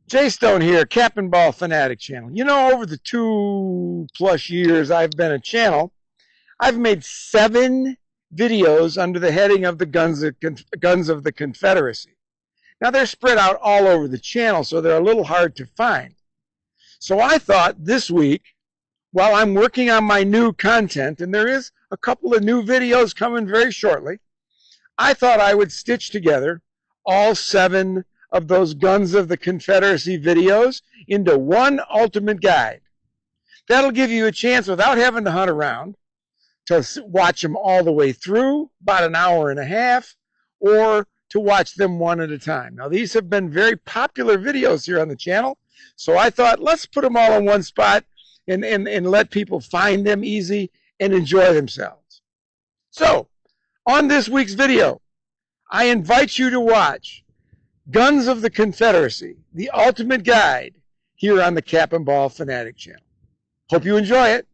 Jay Stone here, Cap and Ball Fanatic Channel. You know, over the 2+ years I've been a channel, I've made 7 videos under the heading of the Guns of the Confederacy. Now, they're spread out all over the channel, so they're a little hard to find. So I thought this week, while I'm working on my new content, and there is a couple of new videos coming very shortly, I thought I would stitch together all 7 of those Guns of the Confederacy videos into one ultimate guide. That'll give you a chance, without having to hunt around, to watch them all the way through, about an hour and a half, or to watch them one at a time. Now, these have been very popular videos here on the channel, so I thought, let's put them all in one spot and let people find them easy and enjoy themselves. So, on this week's video, I invite you to watch Guns of the Confederacy, the ultimate guide, here on the Cap and Ball Fanatic Channel. Hope you enjoy it.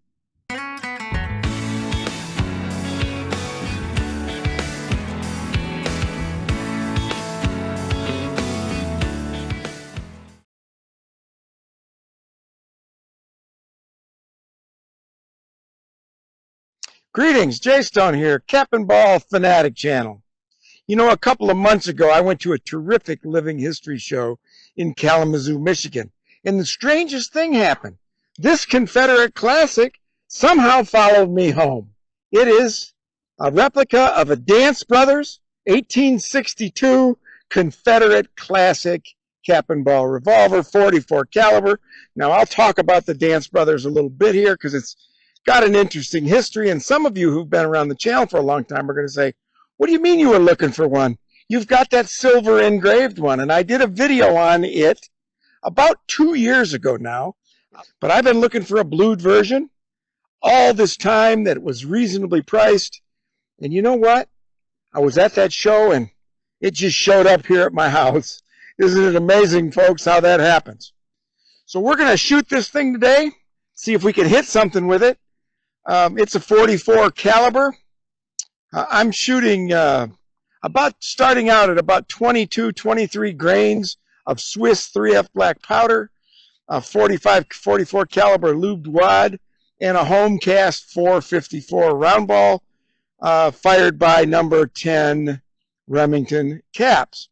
Greetings, Jay Stone here, Cap and Ball Fanatic Channel. You know, a couple of months ago, I went to a terrific living history show in Kalamazoo, Michigan. And the strangest thing happened. This Confederate classic somehow followed me home. It is a replica of a Dance Brothers 1862 Confederate classic cap and ball revolver, 44 caliber. Now, I'll talk about the Dance Brothers a little bit here because it's got an interesting history. And some of you who've been around the channel for a long time are going to say, what do you mean you were looking for one? You've got that silver engraved one. And I did a video on it about 2 years ago now. But I've been looking for a blued version all this time that was reasonably priced. And you know what? I was at that show and it just showed up here at my house. Isn't it amazing, folks, how that happens? So we're going to shoot this thing today, see if we can hit something with it. It's a 44 caliber. I'm shooting starting out at about 22, 23 grains of Swiss 3F black powder, 44 caliber lubed wad, and a home cast 454 round ball, fired by number 10 Remington caps.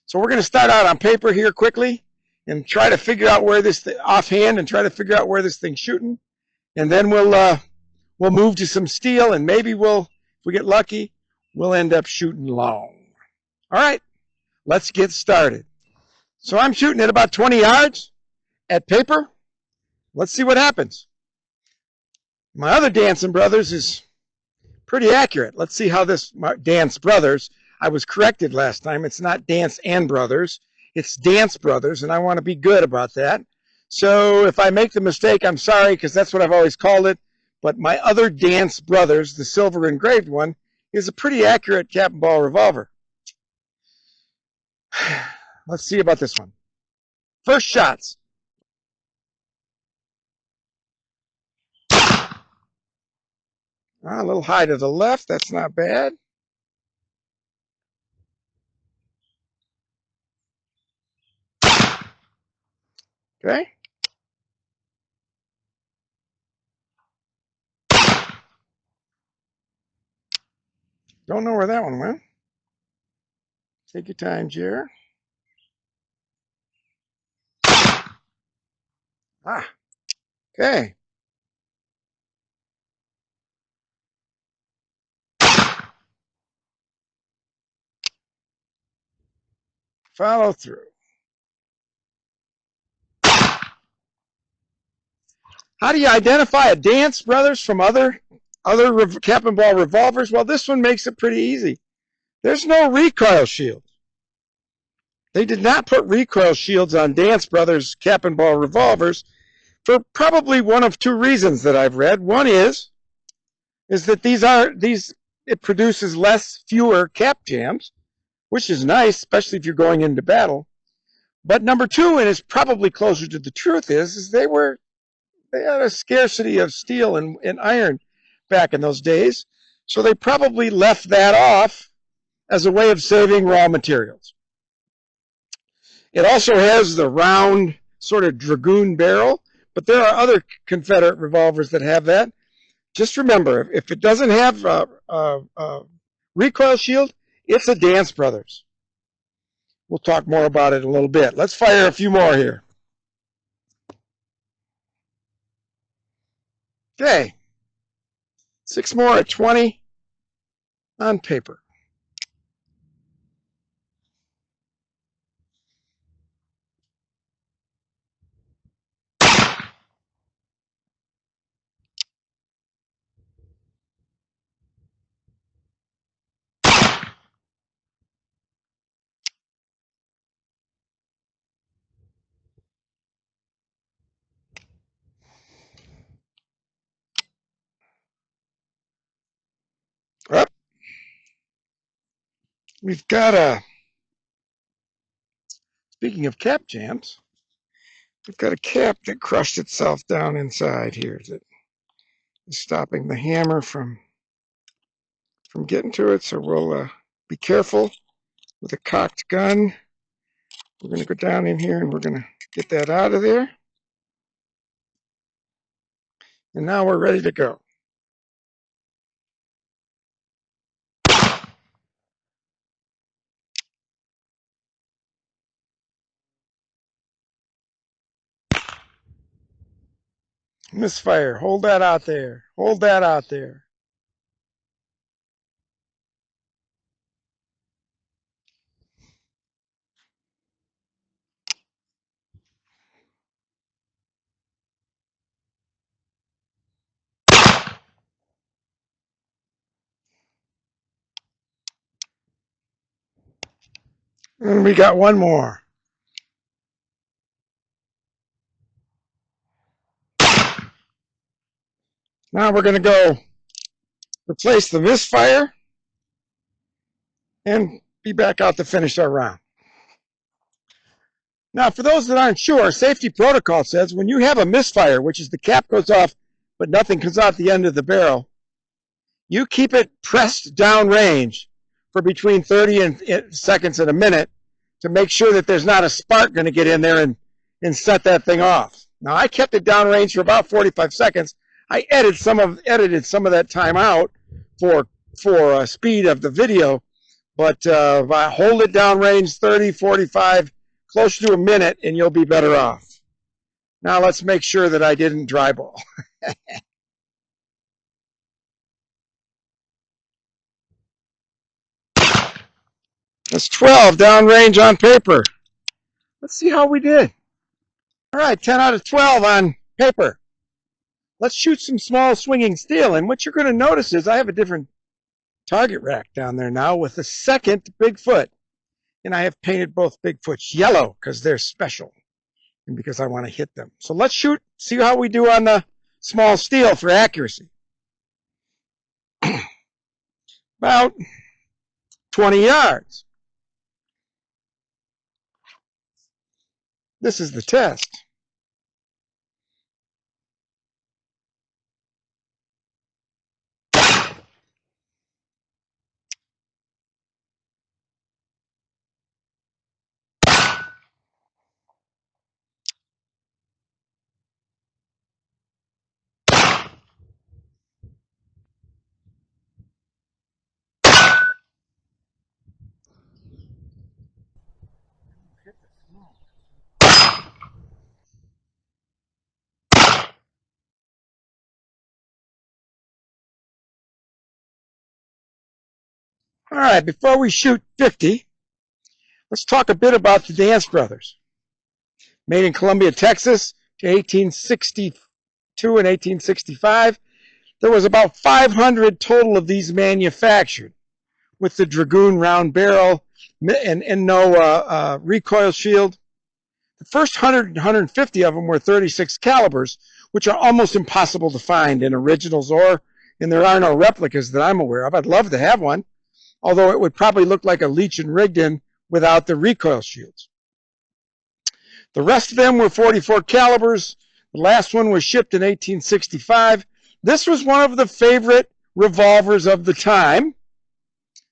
So we're going to start out on paper here quickly and try to figure out where this offhand and try to figure out where this thing's shooting, and then we'll move to some steel, and maybe if we get lucky, we'll end up shooting long. All right, let's get started. So I'm shooting at about 20 yards at paper. Let's see what happens. My other Dancing Brothers is pretty accurate. Let's see how this Dance Brothers, I was corrected last time. It's not Dance and Brothers. It's Dance Brothers, and I want to be good about that. So if I make the mistake, I'm sorry, because that's what I've always called it. But my other Dance Brothers, the silver engraved one, is a pretty accurate cap and ball revolver. Let's see about this one. First shots. A little high to the left. That's not bad. Okay. Don't know where that one went. Take your time, Jer. Okay. Follow through. How do you identify a Dance Brothers from other cap and ball revolvers? Well, this one makes it pretty easy. There's no recoil shield. They did not put recoil shields on Dance Brothers cap and ball revolvers for probably one of 2 reasons that I've read. One is that it produces fewer cap jams, which is nice, especially if you're going into battle. But number 2, and it's probably closer to the truth, is they had a scarcity of steel and iron back in those days, so they probably left that off as a way of saving raw materials. It also has the round sort of dragoon barrel, but there are other Confederate revolvers that have that. Just remember, if it doesn't have a recoil shield, it's a Dance Brothers. We'll talk more about it in a little bit. Let's fire a few more here. Okay. 6 more at 20 on paper. Up. We've got a, speaking of cap jams, we've got a cap that crushed itself down inside here that is stopping the hammer from getting to it. So we'll be careful with a cocked gun. We're going to go down in here and we're going to get that out of there. And now we're ready to go. Misfire. Hold that out there. Hold that out there. And we got one more. Now we're going to go replace the misfire and be back out to finish our round. Now, for those that aren't sure, safety protocol says when you have a misfire, which is the cap goes off, but nothing comes out the end of the barrel, you keep it pressed downrange for between 30 seconds and a minute to make sure that there's not a spark going to get in there and set that thing off. Now, I kept it downrange for about 45 seconds. I edited some of that time out for speed of the video, but I hold it downrange 30, 45, close to a minute, and you'll be better off. Now let's make sure that I didn't dry ball. That's 12 downrange on paper. Let's see how we did. All right, 10 out of 12 on paper. Let's shoot some small swinging steel. And what you're going to notice is I have a different target rack down there now with the second Bigfoot. And I have painted both Bigfoots yellow because they're special and because I want to hit them. So let's shoot, see how we do on the small steel for accuracy. About 20 yards. This is the test. All right, before we shoot 50, let's talk a bit about the Dance Brothers. Made in Columbia, Texas, 1862 and 1865. There was about 500 total of these manufactured with the Dragoon round barrel and no recoil shield. The first 100, 150 of them were 36 calibers, which are almost impossible to find in originals and there are no replicas that I'm aware of. I'd love to have one, although it would probably look like a Leech and Rigdon without the recoil shields. The rest of them were 44 calibers. The last one was shipped in 1865. This was one of the favorite revolvers of the time.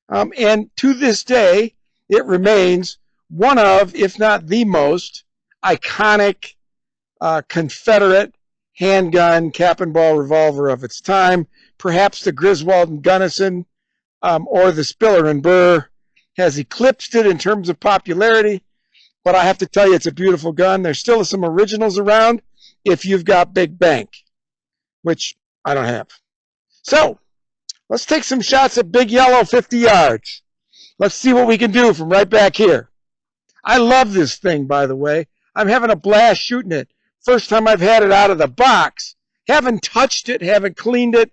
And to this day, it remains one of, if not the most, iconic Confederate handgun cap and ball revolver of its time. Perhaps the Griswold Gunnison or the Spiller and Burr has eclipsed it in terms of popularity, but I have to tell you, it's a beautiful gun. There's still some originals around if you've got big bank, which I don't have. So let's take some shots at Big Yellow 50 yards. Let's see what we can do from right back here. I love this thing, by the way. I'm having a blast shooting it. First time I've had it out of the box. Haven't touched it, haven't cleaned it,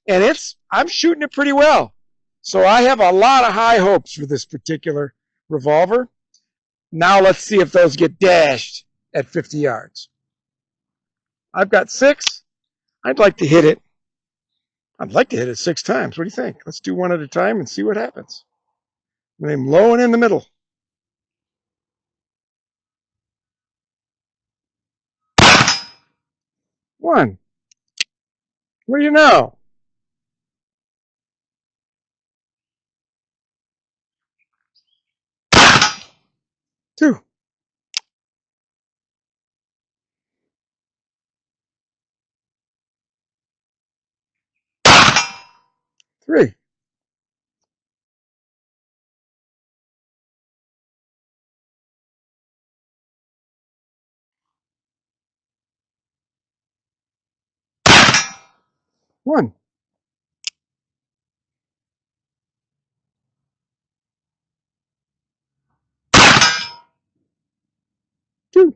and I'm shooting it pretty well. So I have a lot of high hopes for this particular revolver. Now let's see if those get dashed at 50 yards. I've got 6. I'd like to hit it. I'd like to hit it 6 times. What do you think? Let's do one at a time and see what happens. I'm low and in the middle. 1. What do you know? 2. 3. 1. 2.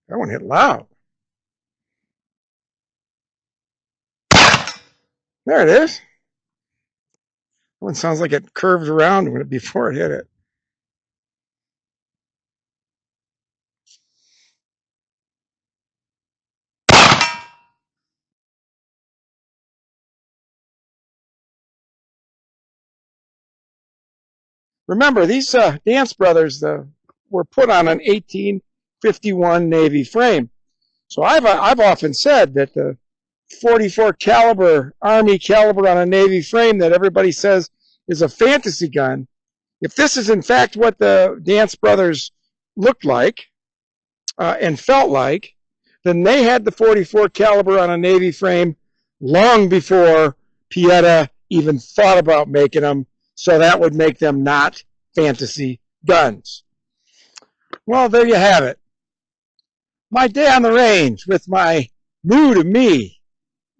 That one hit loud. There it is. That one sounds like it curved around before it hit it. Remember, these Dance Brothers were put on an 1851 Navy frame. So I've often said that the 44 caliber Army caliber on a Navy frame that everybody says is a fantasy gun, if this is in fact what the Dance Brothers looked like and felt like, then they had the 44 caliber on a Navy frame long before Pietta even thought about making them, so that would make them not fantasy guns. Well, there you have it. My day on the range with my new to me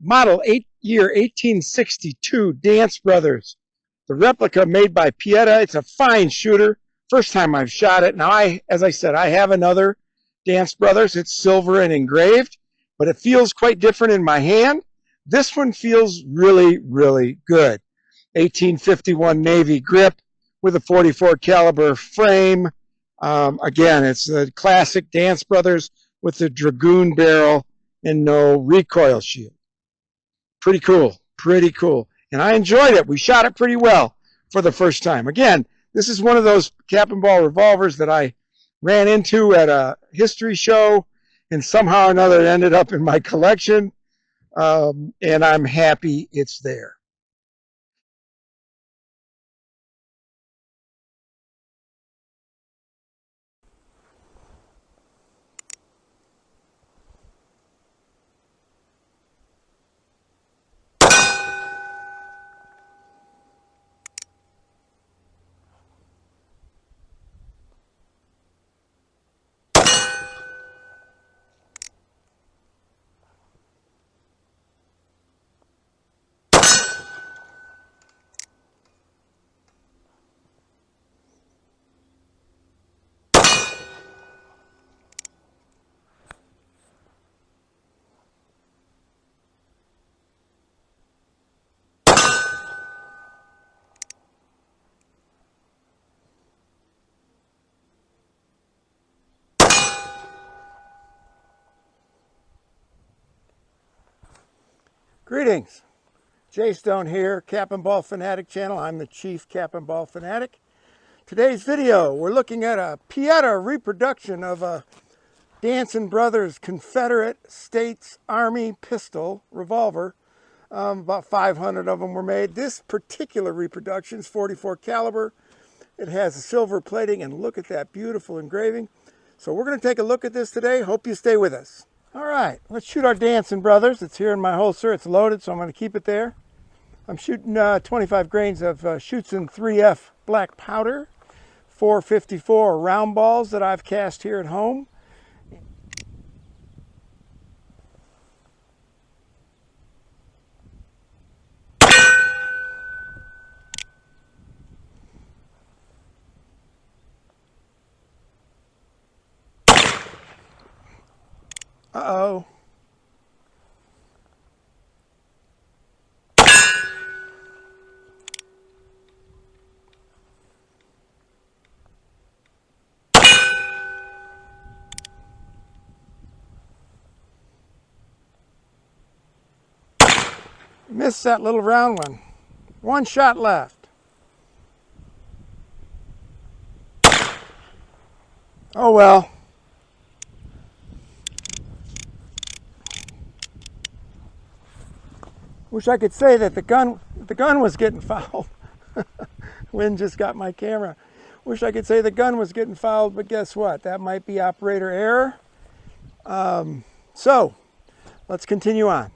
model year 1862 Dance Brothers. The replica made by Pietta. It's a fine shooter. First time I've shot it. Now, as I said, I have another Dance Brothers. It's silver and engraved, but it feels quite different in my hand. This one feels really, really good. 1851 Navy grip with a 44 caliber frame. Again, it's the classic Dance Brothers with the Dragoon barrel and no recoil shield. Pretty cool, pretty cool. And I enjoyed it. We shot it pretty well for the first time. Again, this is one of those cap and ball revolvers that I ran into at a history show, and somehow or another it ended up in my collection, and I'm happy it's there. Greetings. Jay Stone here, Cap and Ball Fanatic channel. I'm the chief Cap and Ball Fanatic. Today's video, we're looking at a Pietta reproduction of a Dancing Brothers Confederate States Army pistol revolver. About 500 of them were made. This particular reproduction is 44 caliber, It has a silver plating, and look at that beautiful engraving. So we're going to take a look at this today. Hope you stay with us. All right, let's shoot our Dancing Brothers. It's here in my holster. It's loaded, so I'm going to keep it there. I'm shooting 25 grains of Schutzen 3F black powder, 454 round balls that I've cast here at home. Uh-oh. Missed that little round one. One shot left. Oh well. Wish I could say that the gun was getting fouled. Wind just got my camera. Wish I could say the gun was getting fouled, but guess what? That might be operator error. So let's continue on.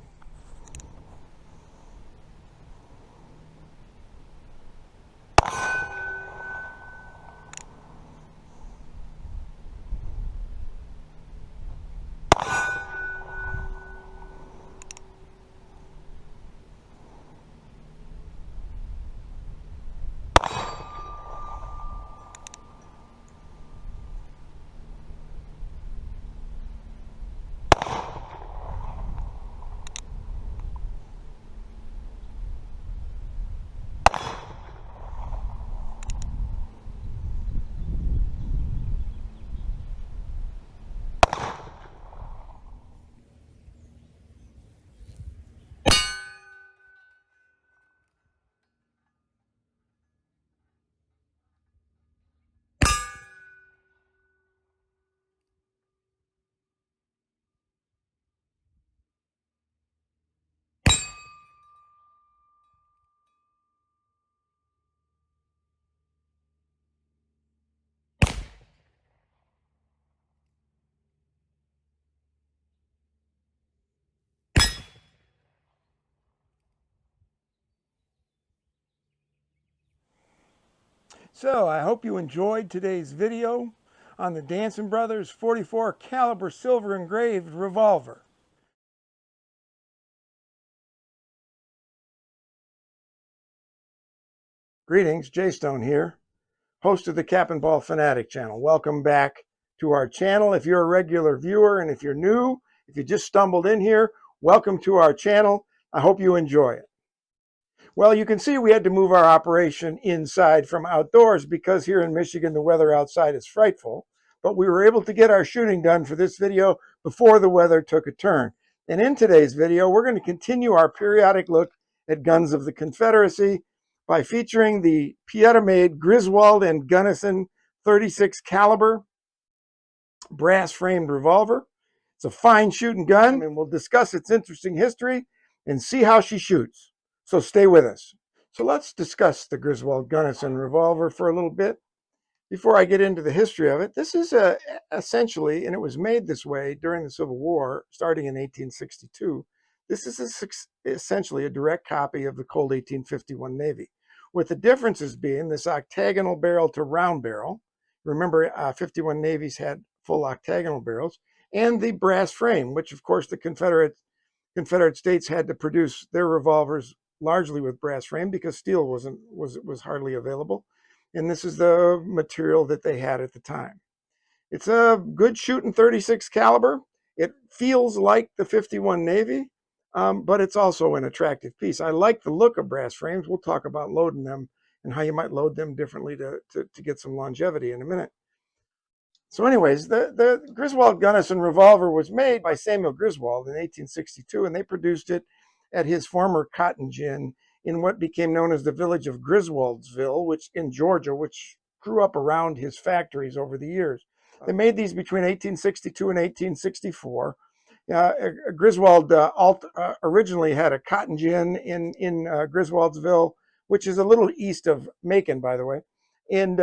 So I hope you enjoyed today's video on the Dancing Brothers 44 caliber silver engraved revolver. Greetings, Jay Stone here, host of the Cap and Ball Fanatic channel. Welcome back to our channel. If you're a regular viewer, and if you're new, if you just stumbled in here, welcome to our channel. I hope you enjoy it. Well, you can see we had to move our operation inside from outdoors because here in Michigan, the weather outside is frightful. But we were able to get our shooting done for this video before the weather took a turn. And in today's video, we're going to continue our periodic look at guns of the Confederacy by featuring the Pietta-made Griswold and Gunnison 36 caliber brass framed revolver. It's a fine shooting gun, and we'll discuss its interesting history and see how she shoots. So stay with us. So let's discuss the Griswold Gunnison revolver for a little bit. Before I get into the history of it, this is essentially, and it was made this way during the Civil War, starting in 1862. This is essentially a direct copy of the Colt 1851 Navy, with the differences being this octagonal barrel to round barrel. Remember, 51 Navies had full octagonal barrels, and the brass frame, which of course the Confederate States had to produce their revolvers largely with brass frame because steel was hardly available, and this is the material that they had at the time. It's a good shooting 36 caliber. It feels like the 51 Navy, but it's also an attractive piece. I like the look of brass frames. We'll talk about loading them and how you might load them differently to get some longevity in a minute. So anyways, the Griswold Gunnison revolver was made by Samuel Griswold in 1862, and they produced it at his former cotton gin in what became known as the village of Griswoldsville, which in Georgia, which grew up around his factories over the years. They made these between 1862 and 1864. Griswold originally had a cotton gin in Griswoldsville, which is a little east of Macon, by the way. and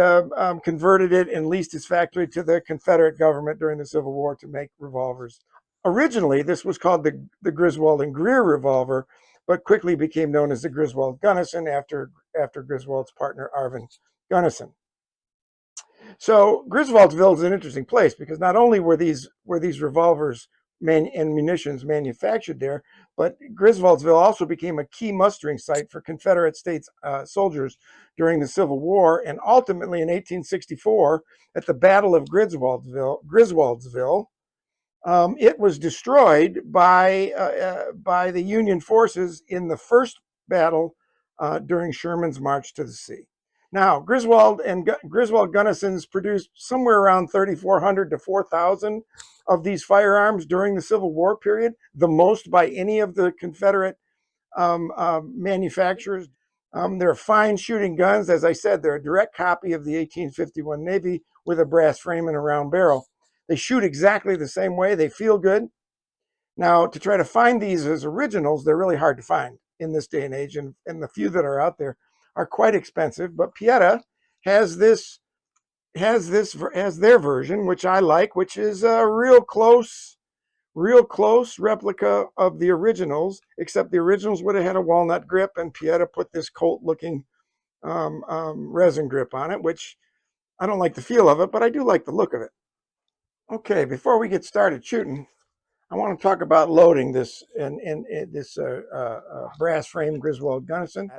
converted it and leased its factory to the Confederate government during the Civil War to make revolvers. Originally, this was called the Griswold and Greer revolver, but quickly became known as the Griswold Gunnison after Griswold's partner, Arvin Gunnison. So Griswoldsville is an interesting place because not only were these revolvers and munitions manufactured there, but Griswoldsville also became a key mustering site for Confederate States soldiers during the Civil War, and ultimately in 1864, at the Battle of Griswoldsville, it was destroyed by the Union forces in the first battle during Sherman's march to the sea. Now, Griswold Gunnisons produced somewhere around 3,400 to 4,000 of these firearms during the Civil War period, the most by any of the Confederate manufacturers. They're fine shooting guns. As I said, they're a direct copy of the 1851 Navy with a brass frame and a round barrel. They shoot exactly the same way. They feel good. Now, to try to find these as originals, they're really hard to find in this day and age, and the few that are out there are quite expensive. But Pieta has their version, which I like, which is a real close replica of the originals, except the originals would have had a walnut grip, and Pieta put this Colt-looking resin grip on it, which I don't like the feel of it, but I do like the look of it. Okay, before we get started shooting, I want to talk about loading this brass frame Griswold Gunnison.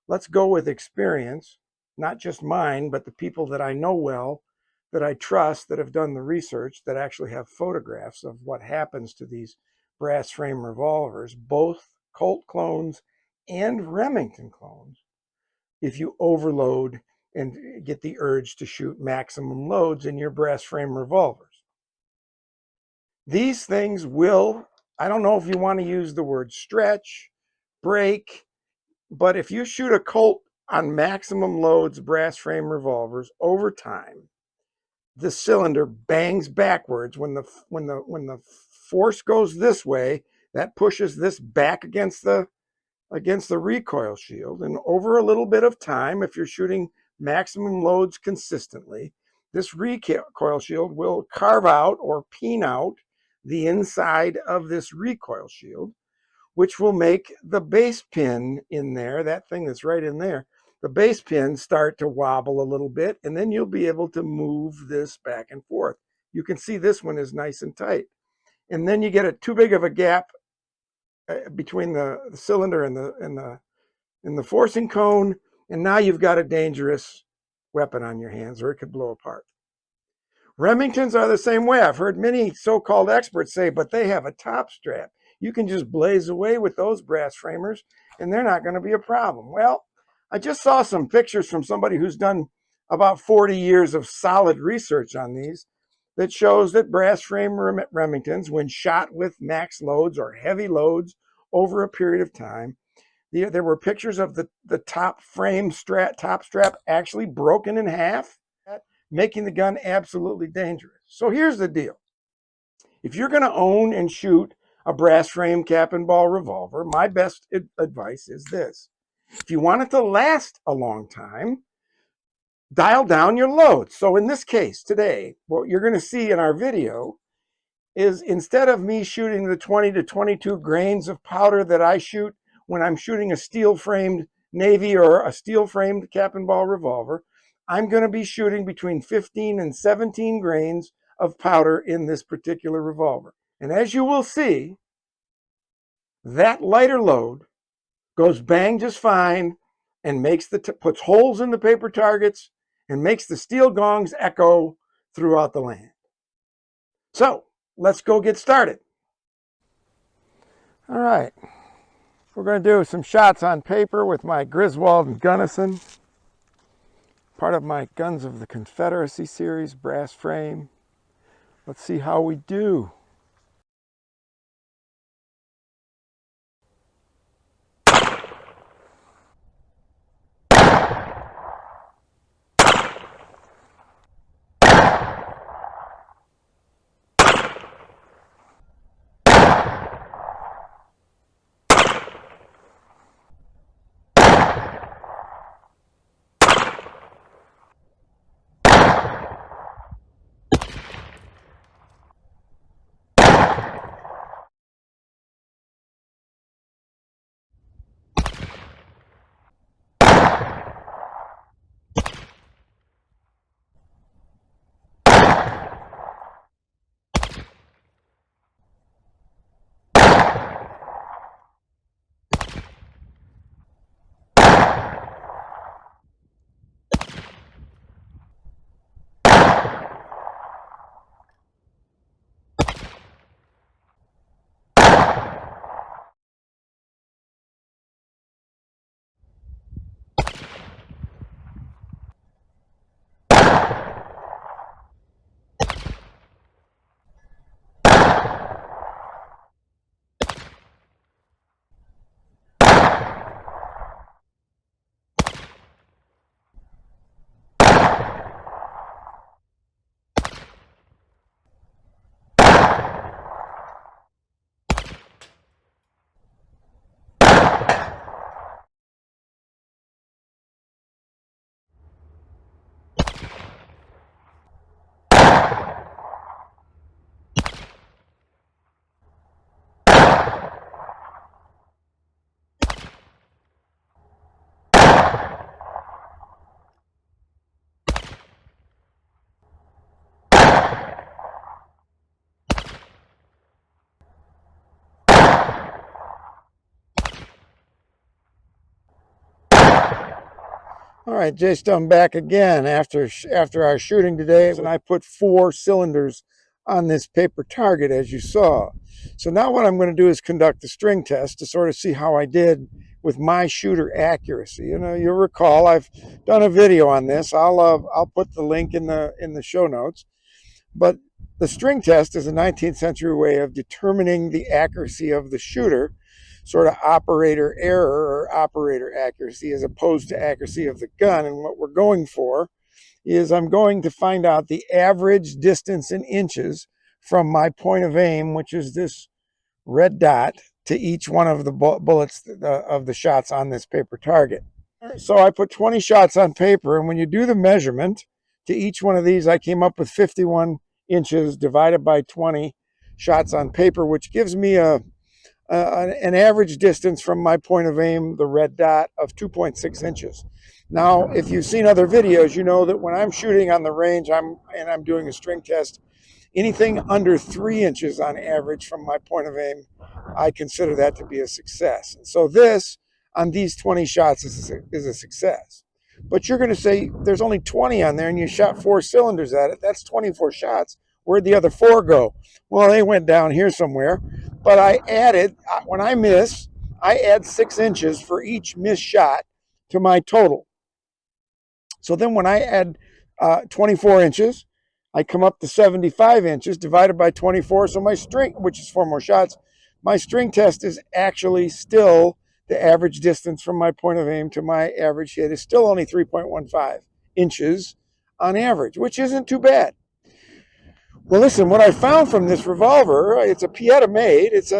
Let's go with experience, not just mine, but the people that I know well, that I trust, that have done the research, that actually have photographs of what happens to these brass frame revolvers, both Colt clones and Remington clones, if you overload and get the urge to shoot maximum loads in your brass frame revolvers. These things will, I don't know if you want to use the word stretch, break, but if you shoot a Colt on maximum loads brass frame revolvers over time, the cylinder bangs backwards. When the force goes this way, that pushes this back against the recoil shield, and over a little bit of time, if you're shooting maximum loads consistently, this recoil shield will carve out or peen out the inside of this recoil shield, which will make the base pin in there, that thing that's right in there, the base pin start to wobble a little bit, and then you'll be able to move this back and forth. You can see this one is nice and tight. And then you get too big of a gap between the cylinder and the forcing cone, and now you've got a dangerous weapon on your hands, or it could blow apart. Remingtons are the same way. I've heard many so-called experts say, but they have a top strap. You can just blaze away with those brass framers, and they're not going to be a problem. Well, I just saw some pictures from somebody who's done about 40 years of solid research on these that shows that brass frame Remingtons, when shot with max loads or heavy loads over a period of time, there were pictures of the top strap actually broken in half, making the gun absolutely dangerous. So here's the deal. If you're going to own and shoot a brass frame cap and ball revolver, my best advice is this. If you want it to last a long time, dial down your loads. So in this case today, what you're going to see in our video is, instead of me shooting the 20 to 22 grains of powder that I shoot when I'm shooting a steel-framed Navy or a steel-framed cap and ball revolver, I'm going to be shooting between 15 and 17 grains of powder in this particular revolver. And as you will see, that lighter load goes bang just fine and puts holes in the paper targets and makes the steel gongs echo throughout the land. So let's go get started. All right, we're going to do some shots on paper with my Griswold Gunnison, part of my Guns of the Confederacy series, brass frame. Let's see how we do. All right, Jay Stone back again after our shooting today, and I put 4 cylinders on this paper target, as you saw. So now what I'm going to do is conduct a string test to sort of see how I did with my shooter accuracy. You know, you'll recall I've done a video on this. I'll put the link in the show notes. But the string test is a 19th century way of determining the accuracy of the shooter, sort of operator error or operator accuracy, as opposed to accuracy of the gun. And what we're going for is I'm going to find out the average distance in inches from my point of aim, which is this red dot, to each one of the bullets of the shots on this paper target. So I put 20 shots on paper, and when you do the measurement to each one of these, I came up with 51 inches divided by 20 shots on paper, which gives me an average distance from my point of aim, the red dot, of 2.6 inches. Now, if you've seen other videos, you know that when I'm shooting on the range and I'm doing a string test, anything under 3 inches on average from my point of aim, I consider that to be a success. And so this, on these 20 shots, is a success. But you're going to say, there's only 20 on there and you shot 4 cylinders at it. That's 24 shots. Where'd the other 4 go? Well, they went down here somewhere. But I added, when I miss, I add 6 inches for each missed shot to my total. So then when I add 24 inches, I come up to 75 inches divided by 24. So my string, which is 4 more shots, my string test is actually still the average distance from my point of aim to my average hit is still only 3.15 inches on average, which isn't too bad. Well, listen, what I found from this revolver, it's a Pieta made. It's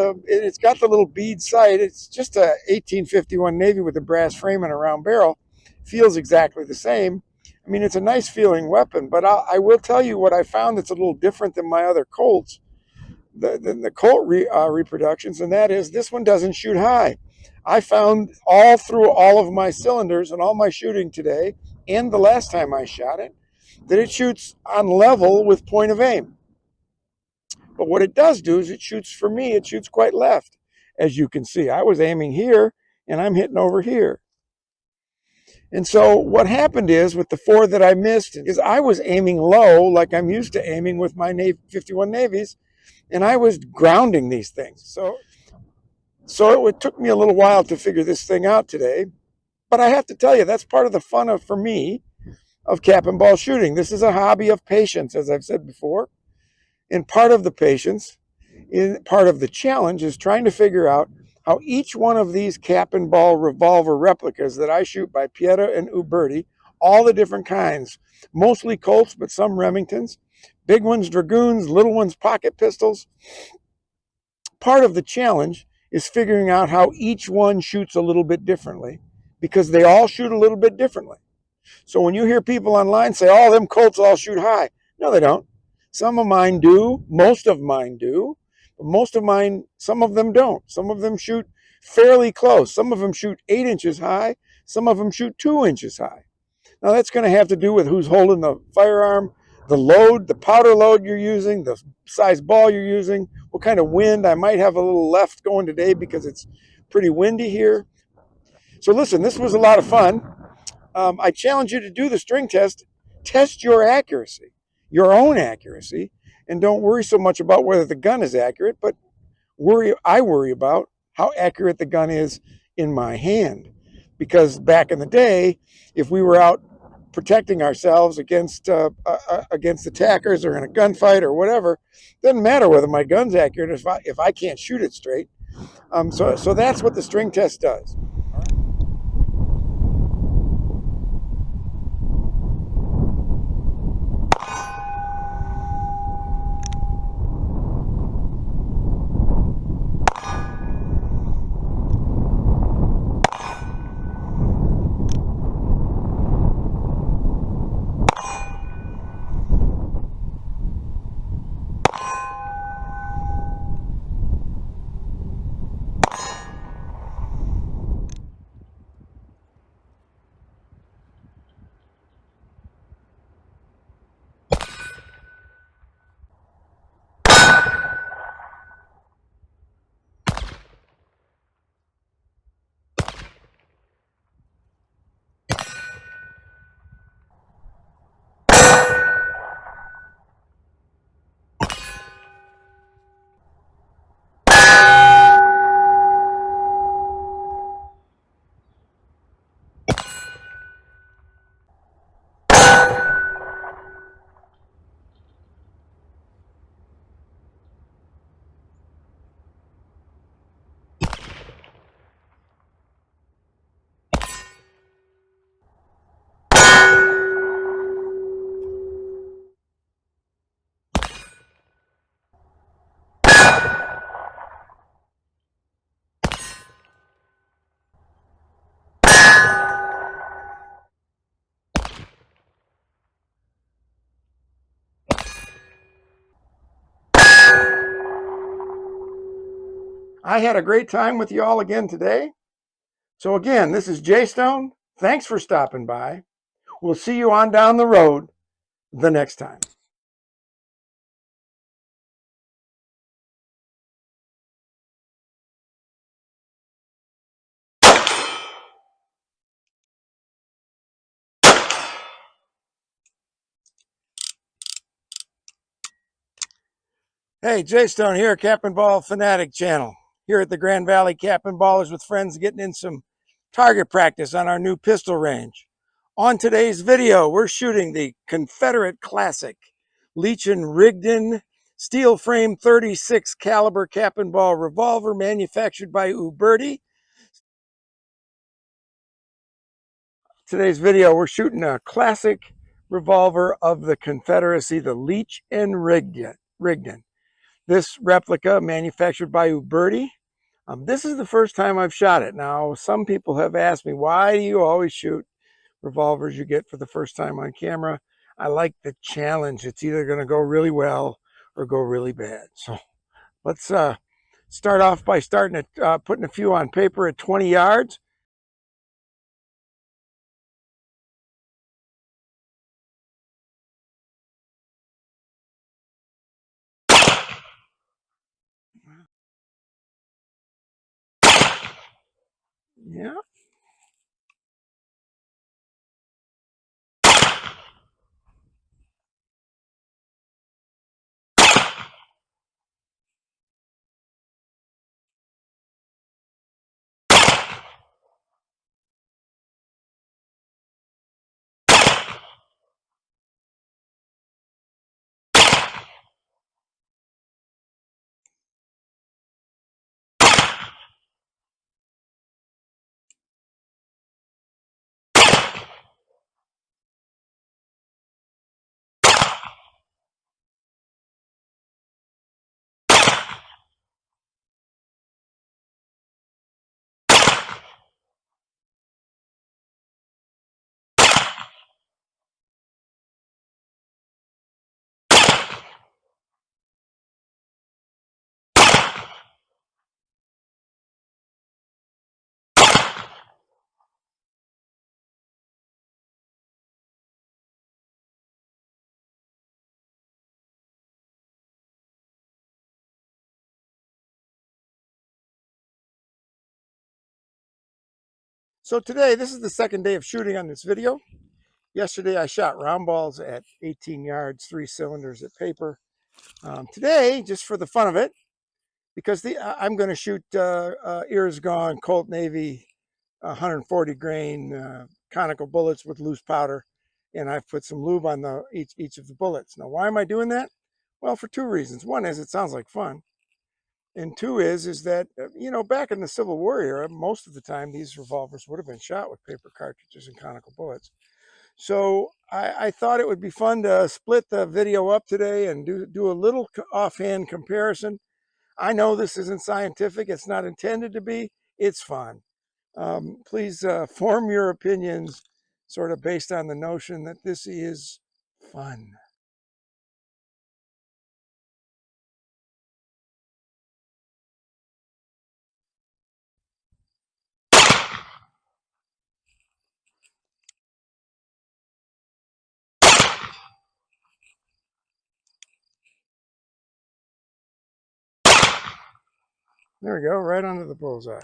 got the little bead sight. It's just a 1851 Navy with a brass frame and a round barrel. Feels exactly the same. I mean, it's a nice feeling weapon, but I will tell you what I found that's a little different than my other Colts, the Colt reproductions, and that is this one doesn't shoot high. I found all through all of my cylinders and all my shooting today, and the last time I shot it, that it shoots on level with point of aim. But what it does do is it shoots quite left. As you can see, I was aiming here, and I'm hitting over here. And so what happened is, with the 4 that I missed, is I was aiming low like I'm used to aiming with my 51 Navies, and I was grounding these things. So it took me a little while to figure this thing out today. But I have to tell you, that's part of the fun for me, of cap and ball shooting. This is a hobby of patience, as I've said before. And part of the patience, part of the challenge, is trying to figure out how each one of these cap and ball revolver replicas that I shoot by Pieta and Uberti, all the different kinds, mostly Colts, but some Remingtons, big ones Dragoons, little ones pocket pistols. Part of the challenge is figuring out how each one shoots a little bit differently, because they all shoot a little bit differently. So when you hear people online say, oh, them Colts all shoot high, no, they don't. Some of mine do. Most of mine do. But some of them don't. Some of them shoot fairly close. Some of them shoot 8 inches high. Some of them shoot 2 inches high. Now, that's going to have to do with who's holding the firearm, the load, the powder load you're using, the size ball you're using, what kind of wind. I might have a little left going today because it's pretty windy here. So listen, this was a lot of fun. I challenge you to do the string test. Test your accuracy, your own accuracy, and don't worry so much about whether the gun is accurate, but I worry about how accurate the gun is in my hand. Because back in the day, if we were out protecting ourselves against attackers or in a gunfight or whatever, it doesn't matter whether my gun's accurate if I can't shoot it straight. So that's what the string test does. I had a great time with you all again today. So again, this is Jay Stone. Thanks for stopping by. We'll see you on down the road the next time. Hey, Jay Stone here, Cap and Ball Fanatic Channel. Here at the Grand Valley Cap and Ballers with friends getting in some target practice on our new pistol range. On today's video, we're shooting the Confederate classic Leech Rigdon steel frame 36 caliber cap and ball revolver manufactured by Burr. Today's video, we're shooting a classic revolver of the Confederacy, the Leech Rigdon. This replica manufactured by Burr. This is the first time I've shot it. Now, some people have asked me, why do you always shoot revolvers you get for the first time on camera? I like the challenge. It's either going to go really well or go really bad. So let's start off by putting a few on paper at 20 yards. Yeah. So today, this is the second day of shooting on this video. Yesterday, I shot round balls at 18 yards, 3 cylinders at paper. Today, just for the fun of it, because I'm going to shoot ears gone Colt Navy 140 grain conical bullets with loose powder, and I've put some lube on each of the bullets. Now, why am I doing that? Well, for two reasons. One is it sounds like fun, and two is that back in the Civil War era, most of the time these revolvers would have been shot with paper cartridges and conical bullets. So I thought it would be fun to split the video up today and do a little offhand comparison. I know this isn't scientific. It's not intended to be. It's fun. Please form your opinions sort of based on the notion that this is fun. There we go, right under the bullseye.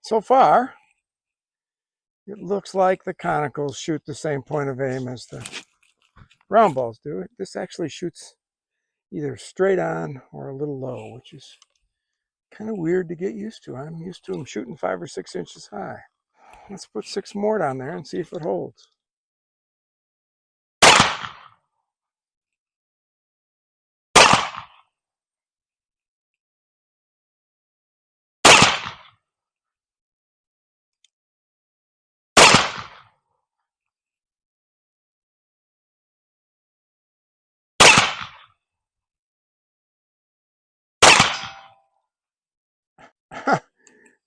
So far, it looks like the conicals shoot the same point of aim as the round balls do. This actually shoots either straight on or a little low, which is kind of weird to get used to. I'm used to them shooting 5 or 6 inches high. Let's put 6 more down there and see if it holds.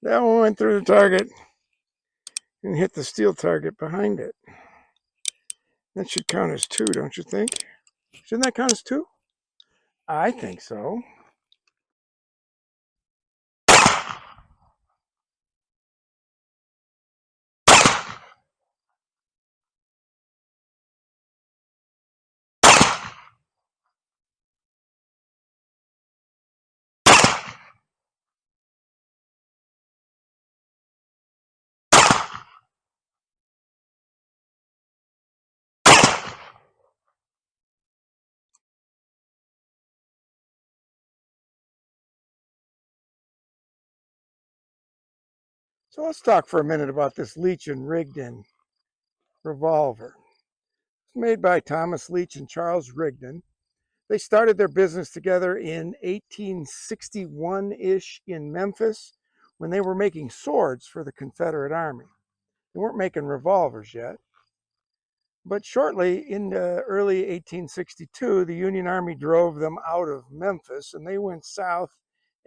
That one went through the target. and hit the steel target behind it. That should count as 2, don't you think? Shouldn't that count as 2? I think so. So let's talk for a minute about this Leech and Rigdon revolver. It's made by Thomas Leech and Charles Rigdon. They started their business together in 1861-ish in Memphis when they were making swords for the Confederate Army. They weren't making revolvers yet. But shortly in early 1862, the Union Army drove them out of Memphis and they went south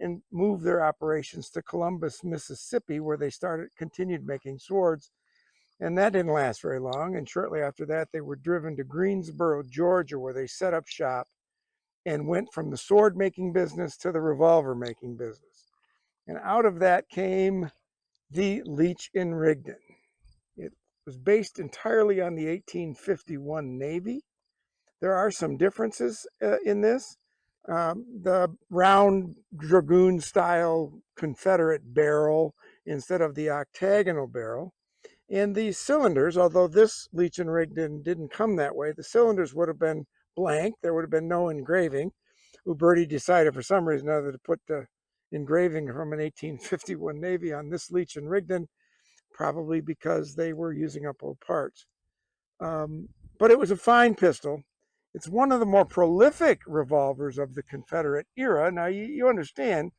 and moved their operations to Columbus, Mississippi, where they continued making swords. And that didn't last very long. And shortly after that, they were driven to Greensboro, Georgia, where they set up shop and went from the sword making business to the revolver making business. And out of that came the Leech and Rigdon. It was based entirely on the 1851 Navy. There are some differences in this. The round dragoon style Confederate barrel instead of the octagonal barrel. And these cylinders, although this Leech and Rigdon didn't come that way, the cylinders would have been blank. There would have been no engraving. Uberti decided for some reason or other to put the engraving from an 1851 Navy on this Leech and Rigdon, probably because they were using up old parts. But it was a fine pistol. It's one of the more prolific revolvers of the Confederate era. Now, you understand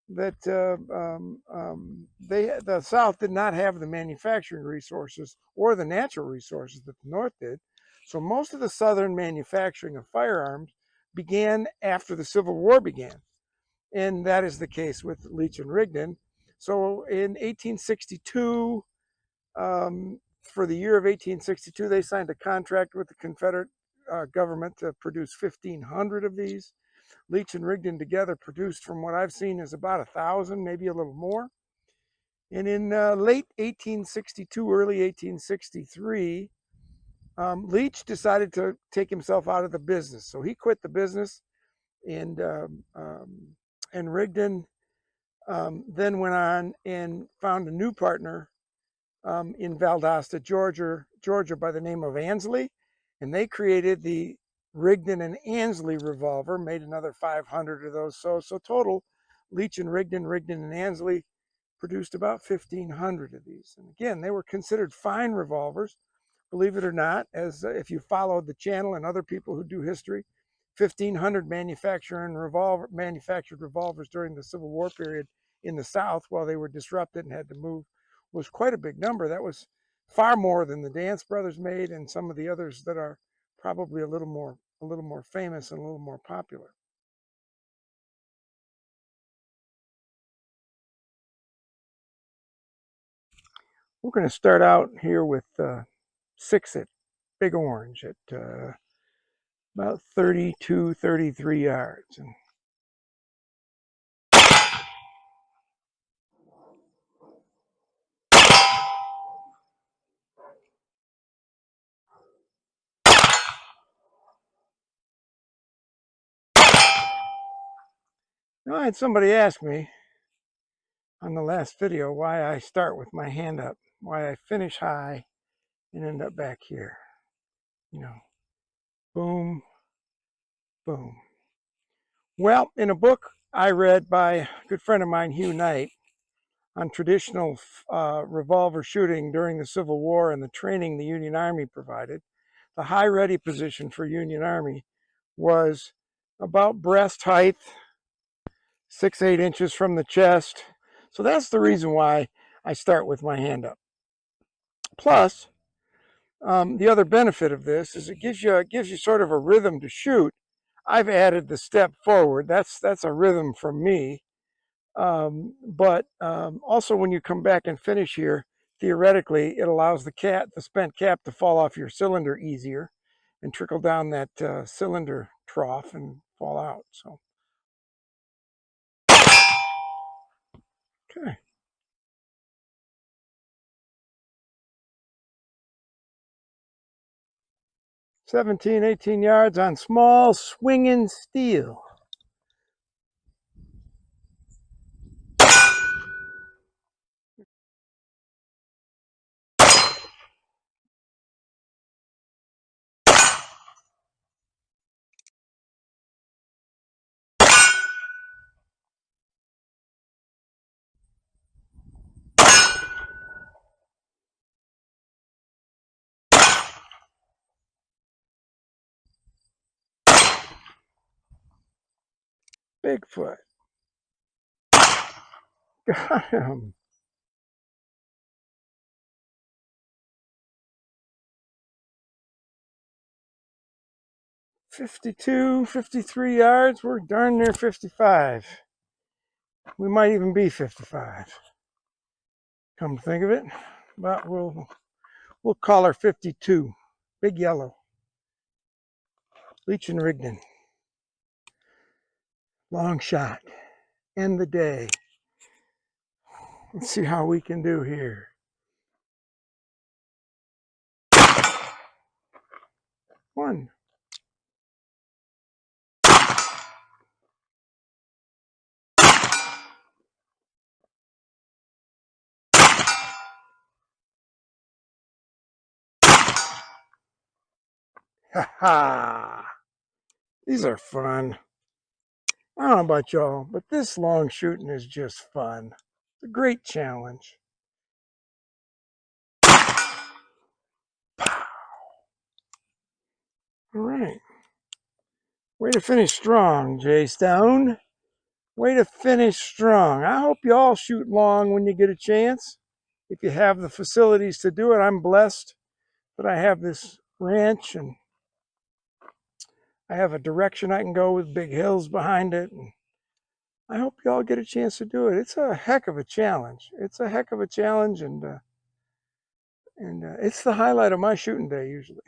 that the South did not have the manufacturing resources or the natural resources that the North did. So most of the Southern manufacturing of firearms began after the Civil War began. And that is the case with Leech and Rigdon. So in 1862, for the year of 1862, they signed a contract with the Confederate government to produce 1,500 of these. Leech and Rigdon together produced, from what I've seen, is about 1,000, maybe a little more. And in late 1862, early 1863, Leech decided to take himself out of the business. So he quit the business, and Rigdon then went on and found a new partner in Valdosta, Georgia, by the name of Ansley, and they created the Rigdon and Ansley revolver, made another 500 of those. So total, Leech and Rigdon and Ansley produced about 1,500 of these. And again, they were considered fine revolvers, believe it or not, as if you followed the channel and other people who do history. 1,500 manufactured revolvers during the Civil War period in the South while they were disrupted and had to move was quite a big number. That was far more than the Dance Brothers made and some of the others that are probably a little more famous and a little more popular. We're going to start out here with 6-it, big orange at about 32, 33 yards. And I had somebody ask me on the last video why I start with my hand up, why I finish high and end up back here. You know, boom, boom. Well, in a book I read by a good friend of mine, Hugh Knight, on traditional revolver shooting during the Civil War and the training the Union Army provided, the high ready position for Union Army was about breast height, 6-8 inches from the chest. So that's the reason why I start with my hand up. Plus, the other benefit of this is it gives you sort of a rhythm to shoot. I've added the step forward. That's a rhythm from me. But also when you come back and finish here, theoretically, it allows the spent cap to fall off your cylinder easier and trickle down that cylinder trough and fall out. So, okay. 17, 18 yards on small swinging steel. Bigfoot. Got him. 52, 53 yards. We're darn near 55. We might even be 55. Come to think of it. But we'll call her 52. Big yellow. Leech and Rigdon. Long shot. End the day. Let's see how we can do here. One. Ha ha. These are fun. I don't know about y'all, but this long shooting is just fun. It's a great challenge. All right. Way to finish strong, Jay Stone. Way to finish strong. I hope you all shoot long when you get a chance. If you have the facilities to do it, I'm blessed that I have this ranch and I have a direction I can go with big hills behind it. And I hope you all get a chance to do it. It's a heck of a challenge. It's a heck of a challenge, and it's the highlight of my shooting day usually.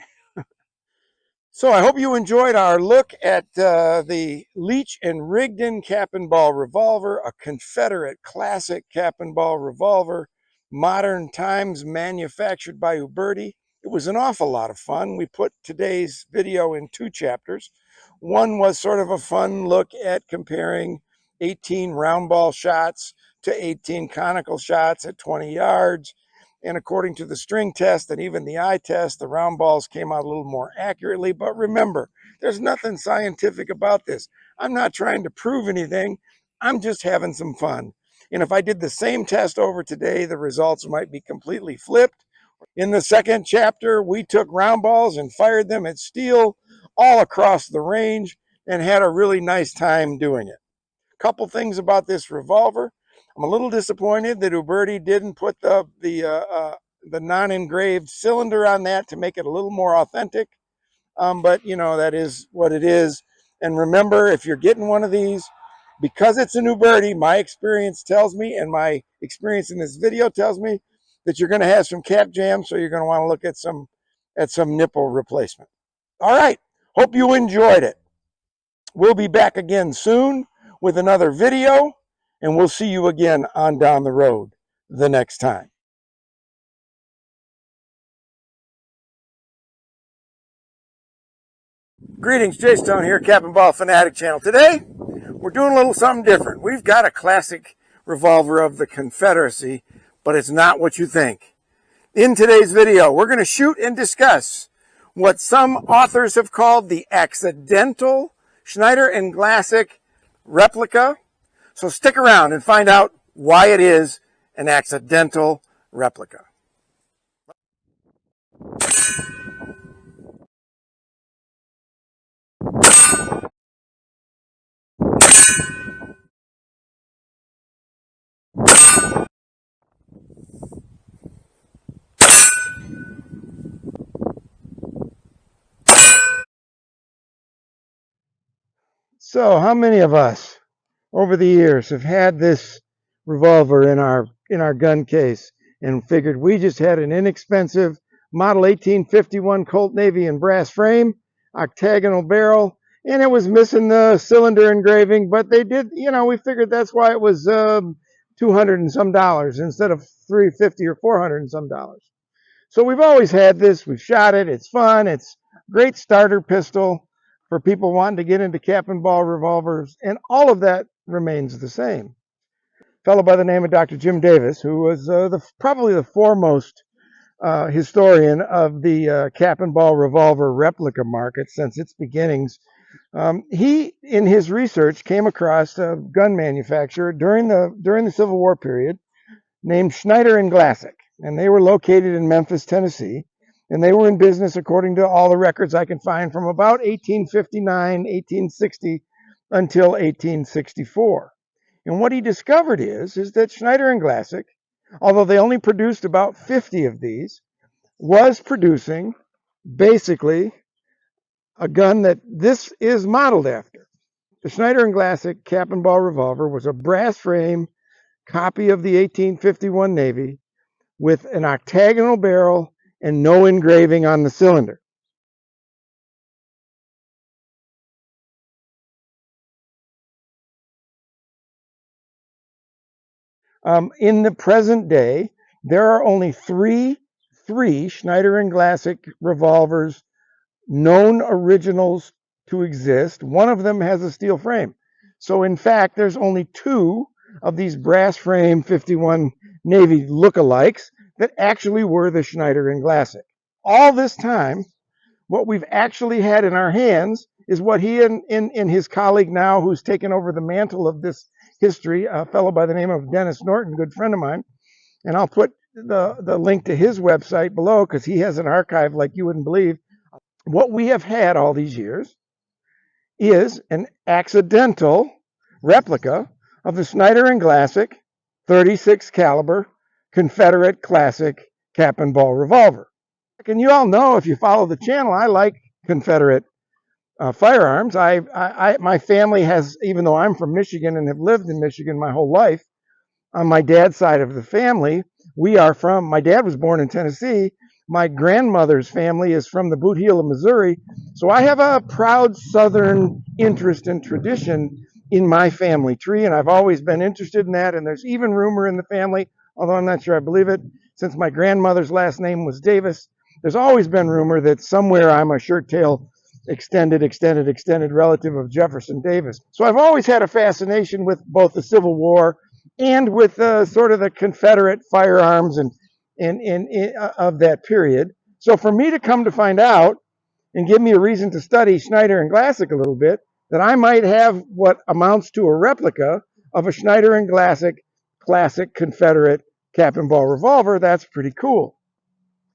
So I hope you enjoyed our look at the Leech and Rigdon cap and ball revolver, a Confederate classic cap and ball revolver, modern times, manufactured by Uberti. It was an awful lot of fun. We put today's video in 2 chapters. One was sort of a fun look at comparing 18 round ball shots to 18 conical shots at 20 yards. And according to the string test and even the eye test, the round balls came out a little more accurately. But remember, there's nothing scientific about this. I'm not trying to prove anything. I'm just having some fun. And if I did the same test over today, the results might be completely flipped. In the second chapter, we took round balls and fired them at steel all across the range and had a really nice time doing it. Couple things about this revolver. I'm a little disappointed that Uberti didn't put the non-engraved cylinder on that to make it a little more authentic. But you know, that is what it is. And remember, if you're getting one of these, because it's an Uberti, my experience tells me, and my experience in this video tells me, that you're going to have some cap jam, so you're going to want to look at some nipple replacement. All right. Hope you enjoyed it. We'll be back again soon with another video, and we'll see you again on down the road the next time. Greetings, Jay Stone here, Cap and Ball Fanatic Channel. Today, we're doing a little something different. We've got a classic revolver of the Confederacy, but it's not what you think. In today's video, we're going to shoot and discuss what some authors have called the accidental Schneider and Glassick replica. So stick around and find out why it is an accidental replica. So how many of us over the years have had this revolver in our gun case and figured we just had an inexpensive model 1851 Colt Navy in brass frame, octagonal barrel, and it was missing the cylinder engraving, but they did, we figured that's why it was $200 and some instead of $350 or $400 and some. So we've always had this. We've shot it. It's fun. It's a great starter pistol for people wanting to get into cap and ball revolvers, and all of that remains the same. A fellow by the name of Dr. Jim Davis, who was probably the foremost historian of the cap and ball revolver replica market since its beginnings. He, in his research, came across a gun manufacturer during the Civil War period named Schneider Glassick, and they were located in Memphis, Tennessee, and they were in business, according to all the records I can find, from about 1859, 1860 until 1864. And what he discovered is that Schneider Glassick, although they only produced about 50 of these, was producing basically a gun that this is modeled after. The Schneider Glassick cap and ball revolver was a brass frame copy of the 1851 Navy with an octagonal barrel and no engraving on the cylinder. In the present day, there are only three Schneider Glassick revolvers, known originals to exist. One of them has a steel frame. So in fact, there's only two of these brass frame 51 Navy lookalikes that actually were the Schneider Glassick. All this time, what we've actually had in our hands is what he and his colleague now, who's taken over the mantle of this history, a fellow by the name of Dennis Norton, good friend of mine, and I'll put the link to his website below because he has an archive like you wouldn't believe. What we have had all these years is an accidental replica of the Schneider Glassick 36 caliber Confederate classic cap and ball revolver. And you all know, if you follow the channel, I like Confederate firearms. My family has, even though I'm from Michigan and have lived in Michigan my whole life, on my dad's side of the family, my dad was born in Tennessee. My grandmother's family is from the Boot Heel of Missouri. So I have a proud Southern interest and tradition in my family tree, and I've always been interested in that. And there's even rumor in the family, although I'm not sure I believe it, since my grandmother's last name was Davis, there's always been rumor that somewhere I'm a shirt tail extended relative of Jefferson Davis. So I've always had a fascination with both the Civil War and with sort of the Confederate firearms and of that period. So for me to come to find out and give me a reason to study Schneider Glassick a little bit, that I might have what amounts to a replica of a Schneider Glassick classic Confederate cap and ball revolver, that's pretty cool.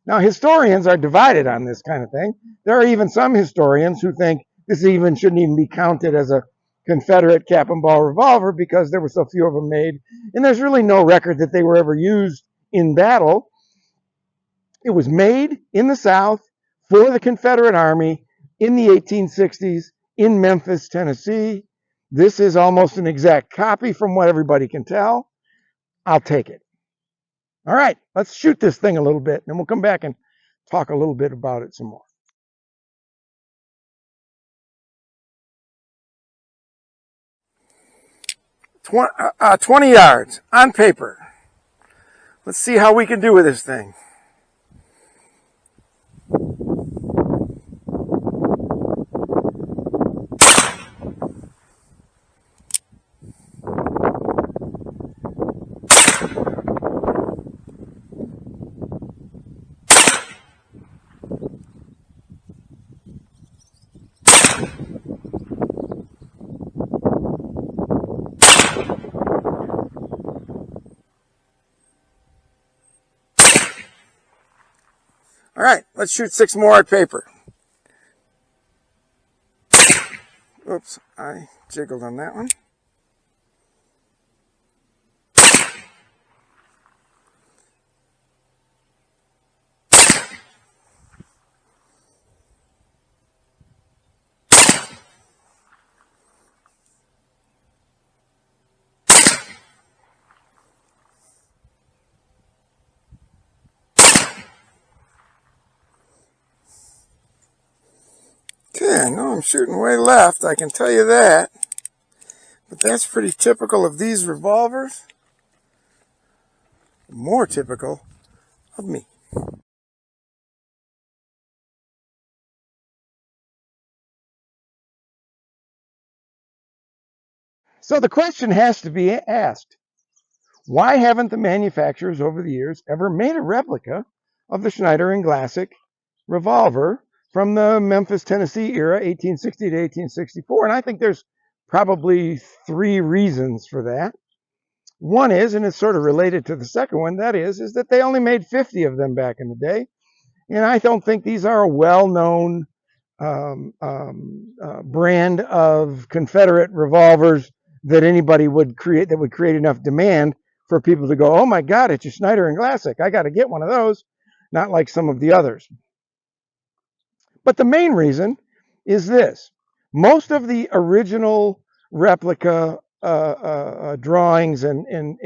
Now, historians are divided on this kind of thing. There are even some historians who think this even shouldn't even be counted as a Confederate cap and ball revolver because there were so few of them made, and there's really no record that they were ever used in battle. It was made in the South for the Confederate Army in the 1860s in Memphis, Tennessee. This is almost an exact copy from what everybody can tell. I'll take it. All right, let's shoot this thing a little bit, and we'll come back and talk a little bit about it some more. 20 yards on paper. Let's see how we can do with this thing. All right, let's shoot 6 more on paper. Oops, I jiggled on that one. I know I'm shooting way left, I can tell you that. But that's pretty typical of these revolvers. More typical of me. So the question has to be asked, why haven't the manufacturers over the years ever made a replica of the Schneider Glassick revolver from the Memphis, Tennessee era, 1860 to 1864? And I think there's probably three reasons for that. One is, and it's sort of related to the second one, that is that they only made 50 of them back in the day. And I don't think these are a well-known brand of Confederate revolvers that anybody would create, that would create enough demand for people to go, oh my God, it's a Schneider Glassick. I got to get one of those. Not like some of the others. But the main reason is this. Most of the original replica drawings and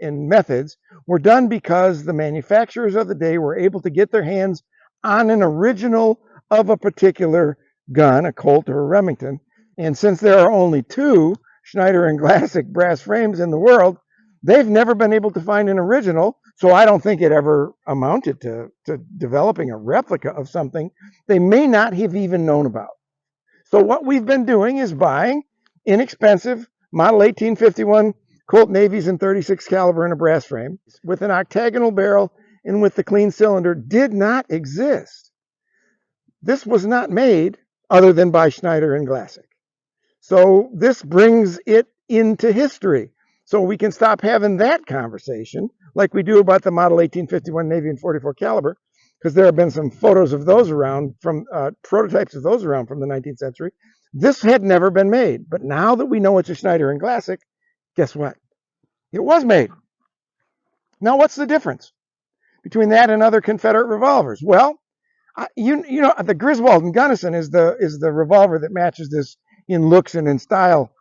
methods were done because the manufacturers of the day were able to get their hands on an original of a particular gun, a Colt or a Remington. And since there are only two Schneider Glassick brass frames in the world, they've never been able to find an original. So I don't think it ever amounted to developing a replica of something they may not have even known about. So what we've been doing is buying inexpensive model 1851 Colt Navies in 36 caliber in a brass frame with an octagonal barrel and with the clean cylinder. Did not exist. This was not made other than by Schneider Glassick. So this brings it into history. So we can stop having that conversation like we do about the model 1851 Navy in 44 caliber, because there have been some photos of those around, from prototypes of those around from the 19th century. This had never been made, but now that we know it's a Schneider Glassick, guess what? It was made. Now, what's the difference between that and other Confederate revolvers? Well, you know, the Griswold Gunnison is the revolver that matches this in looks and in style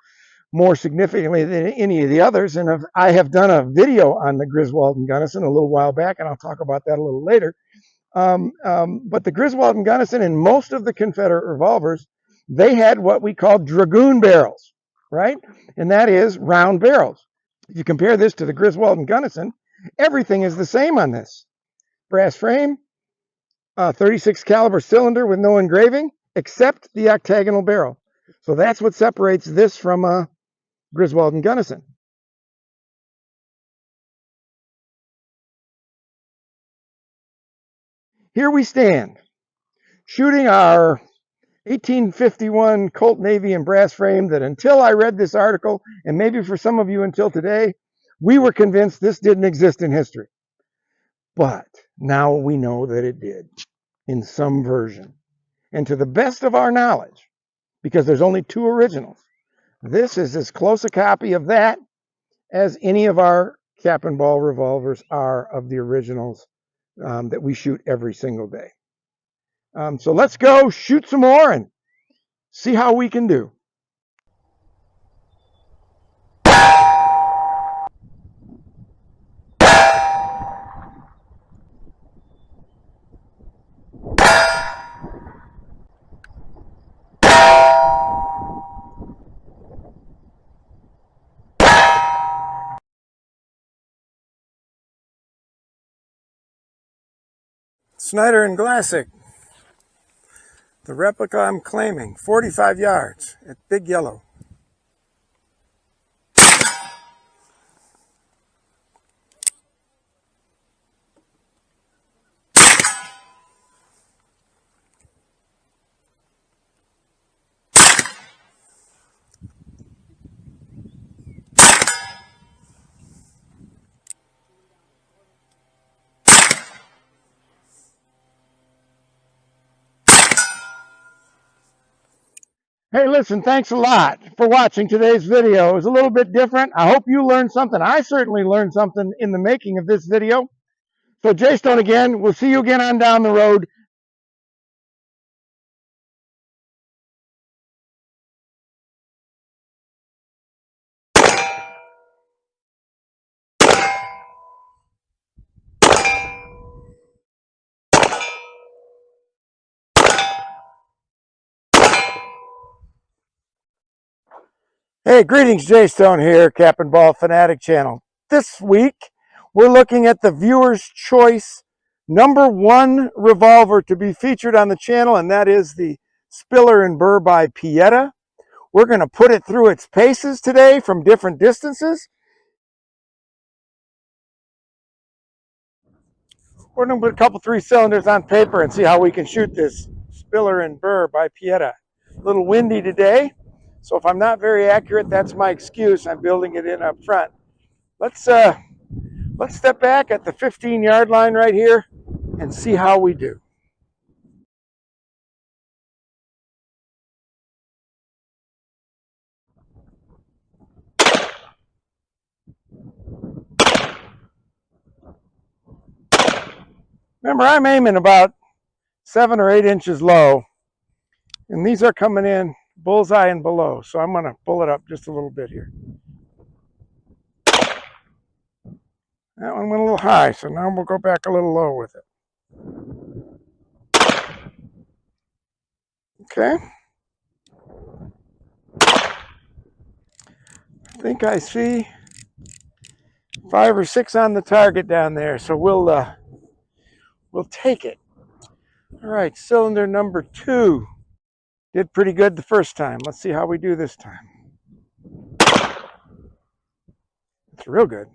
more significantly than any of the others. And I have done a video on the Griswold Gunnison a little while back, and I'll talk about that a little later. But the Griswold Gunnison and most of the Confederate revolvers, they had what we call dragoon barrels, right? And that is round barrels. If you compare this to the Griswold Gunnison, everything is the same on this. Brass frame, 36 caliber cylinder with no engraving, except the octagonal barrel. So that's what separates this from a Griswold Gunnison. Here we stand, shooting our 1851 Colt Navy in brass frame that until I read this article, and maybe for some of you until today, we were convinced this didn't exist in history. But now we know that it did in some version. And to the best of our knowledge, because there's only two originals, this is as close a copy of that as any of our cap and ball revolvers are of the originals that we shoot every single day. So let's go shoot some more and see how we can do. Schneider Glassick, the replica I'm claiming, 45 yards at Big Yellow. Hey, listen, thanks a lot for watching today's video. It was a little bit different. I hope you learned something. I certainly learned something in the making of this video. So Jay Stone again. We'll see you again on down the road. Hey, greetings, Jay Stone here, Cap and Ball Fanatic Channel. This week, we're looking at the viewer's choice #1 revolver to be featured on the channel, and that is the Spiller and Burr by Pieta. We're going to put it through its paces today from different distances. We're going to put a couple 3 cylinders on paper and see how we can shoot this Spiller and Burr by Pieta. A little windy today, so if I'm not very accurate, that's my excuse. I'm building it in up front. Let's step back at the 15-yard line right here and see how we do. Remember, I'm aiming about 7 or 8 inches low, and these are coming in bullseye and below, so I'm going to pull it up just a little bit here. That one went a little high, so now we'll go back a little low with it. Okay. I think I see 5 or 6 on the target down there, so we'll take it. All right, cylinder number 2. Did pretty good the first time. Let's see how we do this time. It's real good.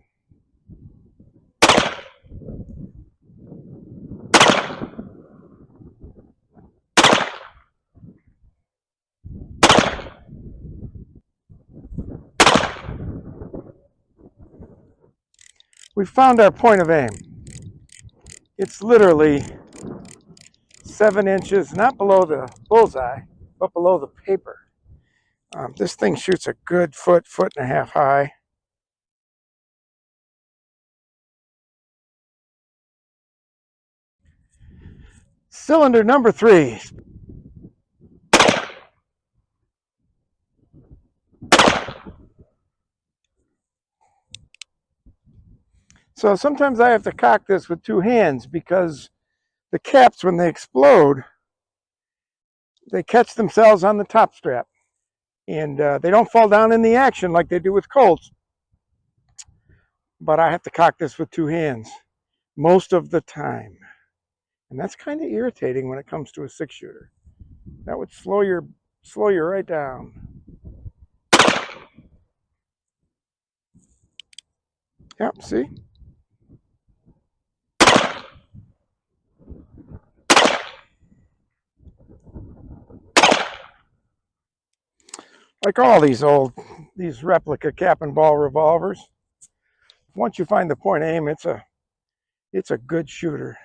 We found our point of aim. It's literally 7 inches, not below the bullseye, but below the paper. This thing shoots a good foot and a half high. Cylinder number 3. So sometimes I have to cock this with 2 hands because the caps, when they explode, they catch themselves on the top strap. And they don't fall down in the action like they do with Colts. But I have to cock this with 2 hands most of the time. And that's kind of irritating when it comes to a 6-shooter. That would slow you right down. Yep, see? Like all these replica cap and ball revolvers, once you find the point of aim, it's a good shooter.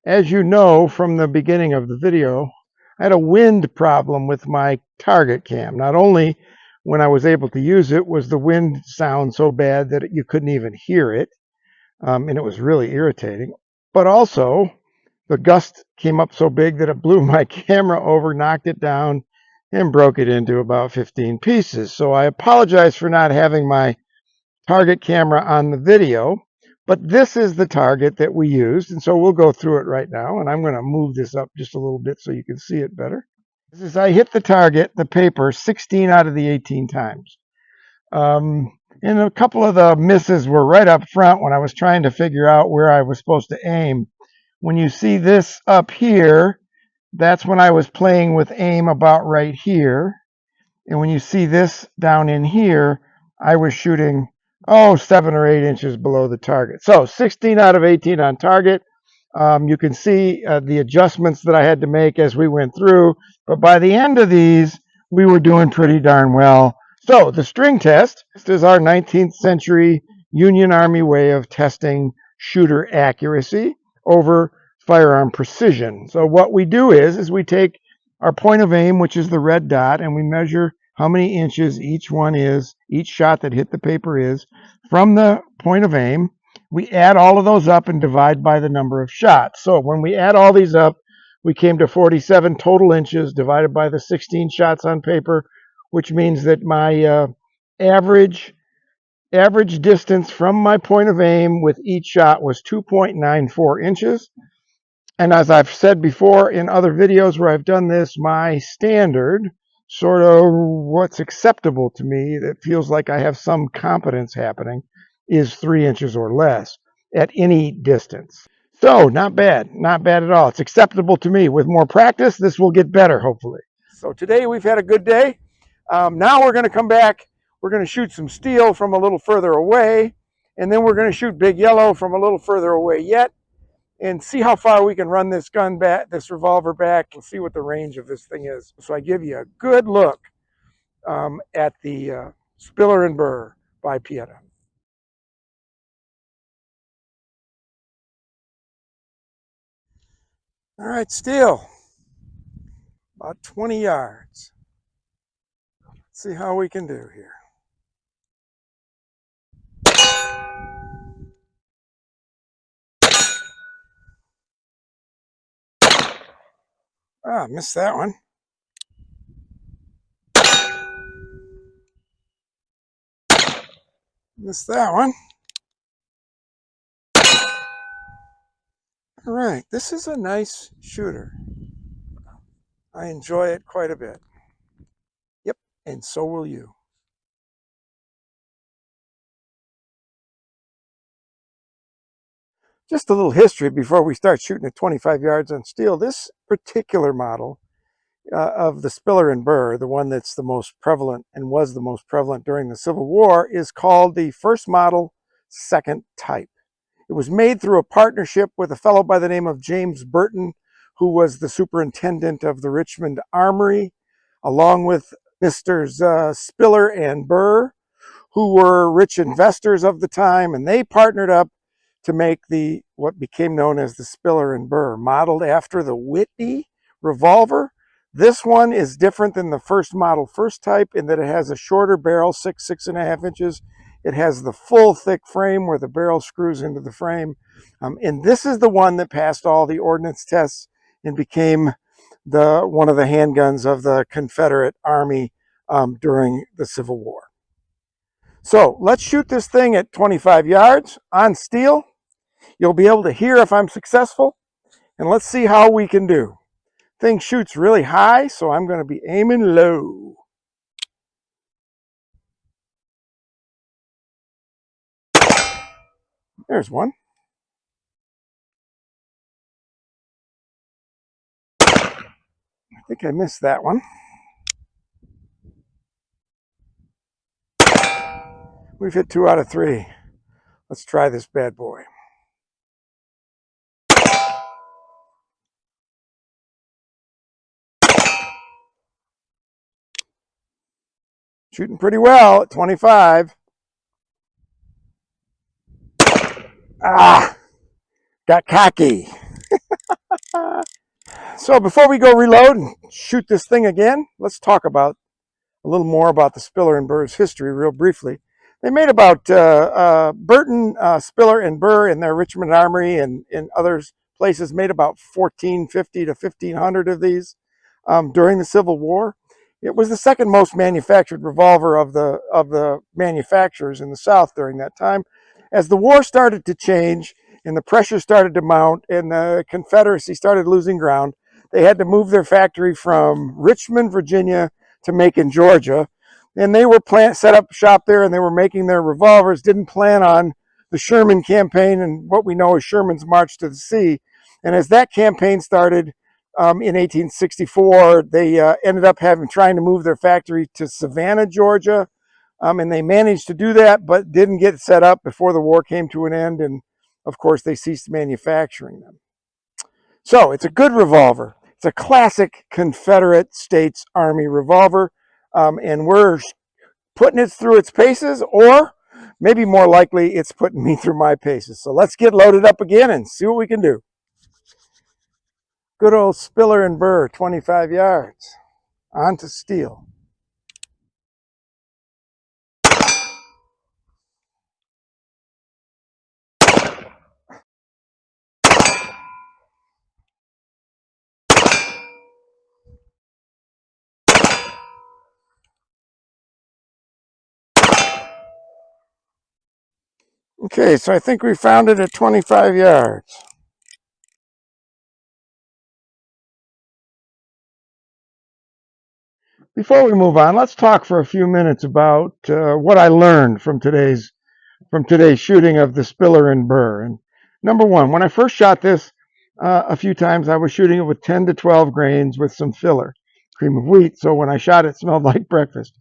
As you know from the beginning of the video, I had a wind problem with my target cam. Not only when I was able to use it was the wind sound so bad that you couldn't even hear it, and it was really irritating, but also the gust came up so big that it blew my camera over, knocked it down, and broke it into about 15 pieces. So I apologize for not having my target camera on the video, but this is the target that we used, and so we'll go through it right now, and I'm going to move this up just a little bit so you can see it better. This is, I hit the target, the paper, 16 out of the 18 times. And a couple of the misses were right up front when I was trying to figure out where I was supposed to aim. When you see this up here, that's when I was playing with aim about right here. And when you see this down in here, I was shooting, 7 or 8 inches below the target. So 16 out of 18 on target. You can see the adjustments that I had to make as we went through. But by the end of these, we were doing pretty darn well. So the string test is our 19th century Union Army way of testing shooter accuracy over firearm precision. So what we do is we take our point of aim, which is the red dot, and we measure how many inches each one is, each shot that hit the paper is, from the point of aim. We add all of those up and divide by the number of shots. So when we add all these up, we came to 47 total inches divided by the 16 shots on paper, which means that my average distance from my point of aim with each shot was 2.94 inches. And as I've said before in other videos where I've done this, my standard, sort of what's acceptable to me, that feels like I have some competence happening, is 3 inches or less at any distance. So not bad at all. It's acceptable to me. With more practice, this will get better, hopefully. So today we've had a good day. Now we're going to come back. We're going to shoot some steel from a little further away, and then we're going to shoot big yellow from a little further away yet, and see how far we can run this gun back, this revolver back, and see what the range of this thing is. So I give you a good look at the Spiller and Burr by Pieta. All right, steel, about 20 yards. Let's see how we can do here. Ah, missed that one. Missed that one. All right, this is a nice shooter. I enjoy it quite a bit. Yep, and so will you. Just a little history before we start shooting at 25 yards on steel. This particular model of the Spiller and Burr, the one that's the most prevalent and was the most prevalent during the Civil War, is called the first model, second type. It was made through a partnership with a fellow by the name of James Burton, who was the superintendent of the Richmond Armory, along with Misters Spiller and Burr, who were rich investors of the time, and they partnered up to make what became known as the Spiller and Burr, modeled after the Whitney revolver. This one is different than the first model, first type, in that it has a shorter barrel, 6.5 inches. It has the full thick frame where the barrel screws into the frame. And this is the one that passed all the ordnance tests and became one of the handguns of the Confederate Army during the Civil War. So let's shoot this thing at 25 yards on steel. You'll be able to hear if I'm successful, and let's see how we can do. Thing shoots really high, so I'm going to be aiming low. There's one. I think I missed that one. We've hit 2 out of 3. Let's try this bad boy. Shooting pretty well at 25. Ah, got cocky. So before we go reload and shoot this thing again, let's talk about a little more about the Spiller and Burr's history real briefly. They made about Burton, Spiller, and Burr in their Richmond Armory and in other places made about 1450 to 1500 of these during the Civil War. It was the second most manufactured revolver of the manufacturers in the South during that time. As the war started to change and the pressure started to mount and the Confederacy started losing ground, they had to move their factory from Richmond, Virginia to Macon, Georgia. And they were set up shop there and they were making their revolvers, didn't plan on the Sherman campaign and what we know as Sherman's March to the Sea. And as that campaign started in 1864, they ended up trying to move their factory to Savannah, Georgia. And they managed to do that, but didn't get set up before the war came to an end. And of course, they ceased manufacturing them. So it's a good revolver. It's a classic Confederate States Army revolver, and we're putting it through its paces, or maybe more likely it's putting me through my paces. So let's get loaded up again and see what we can do. Good old Spiller and Burr, 25 yards, onto steel. Okay, so I think we found it at 25 yards. Before we move on, let's talk for a few minutes about what I learned from today's shooting of the Spiller and Burr. And number one, when I first shot this a few times, I was shooting it with 10 to 12 grains with some filler, cream of wheat. So when I shot it, smelled like breakfast.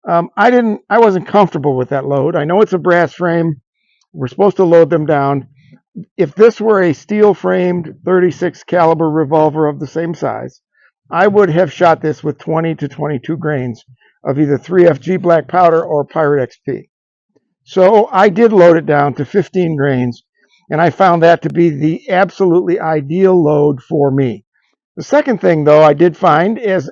I wasn't comfortable with that load. I know it's a brass frame. We're supposed to load them down. If this were a steel framed 36 caliber revolver of the same size, I would have shot this with 20 to 22 grains of either 3FG black powder or Pirate XP. So I did load it down to 15 grains, and I found that to be the absolutely ideal load for me. The second thing, though, I did find is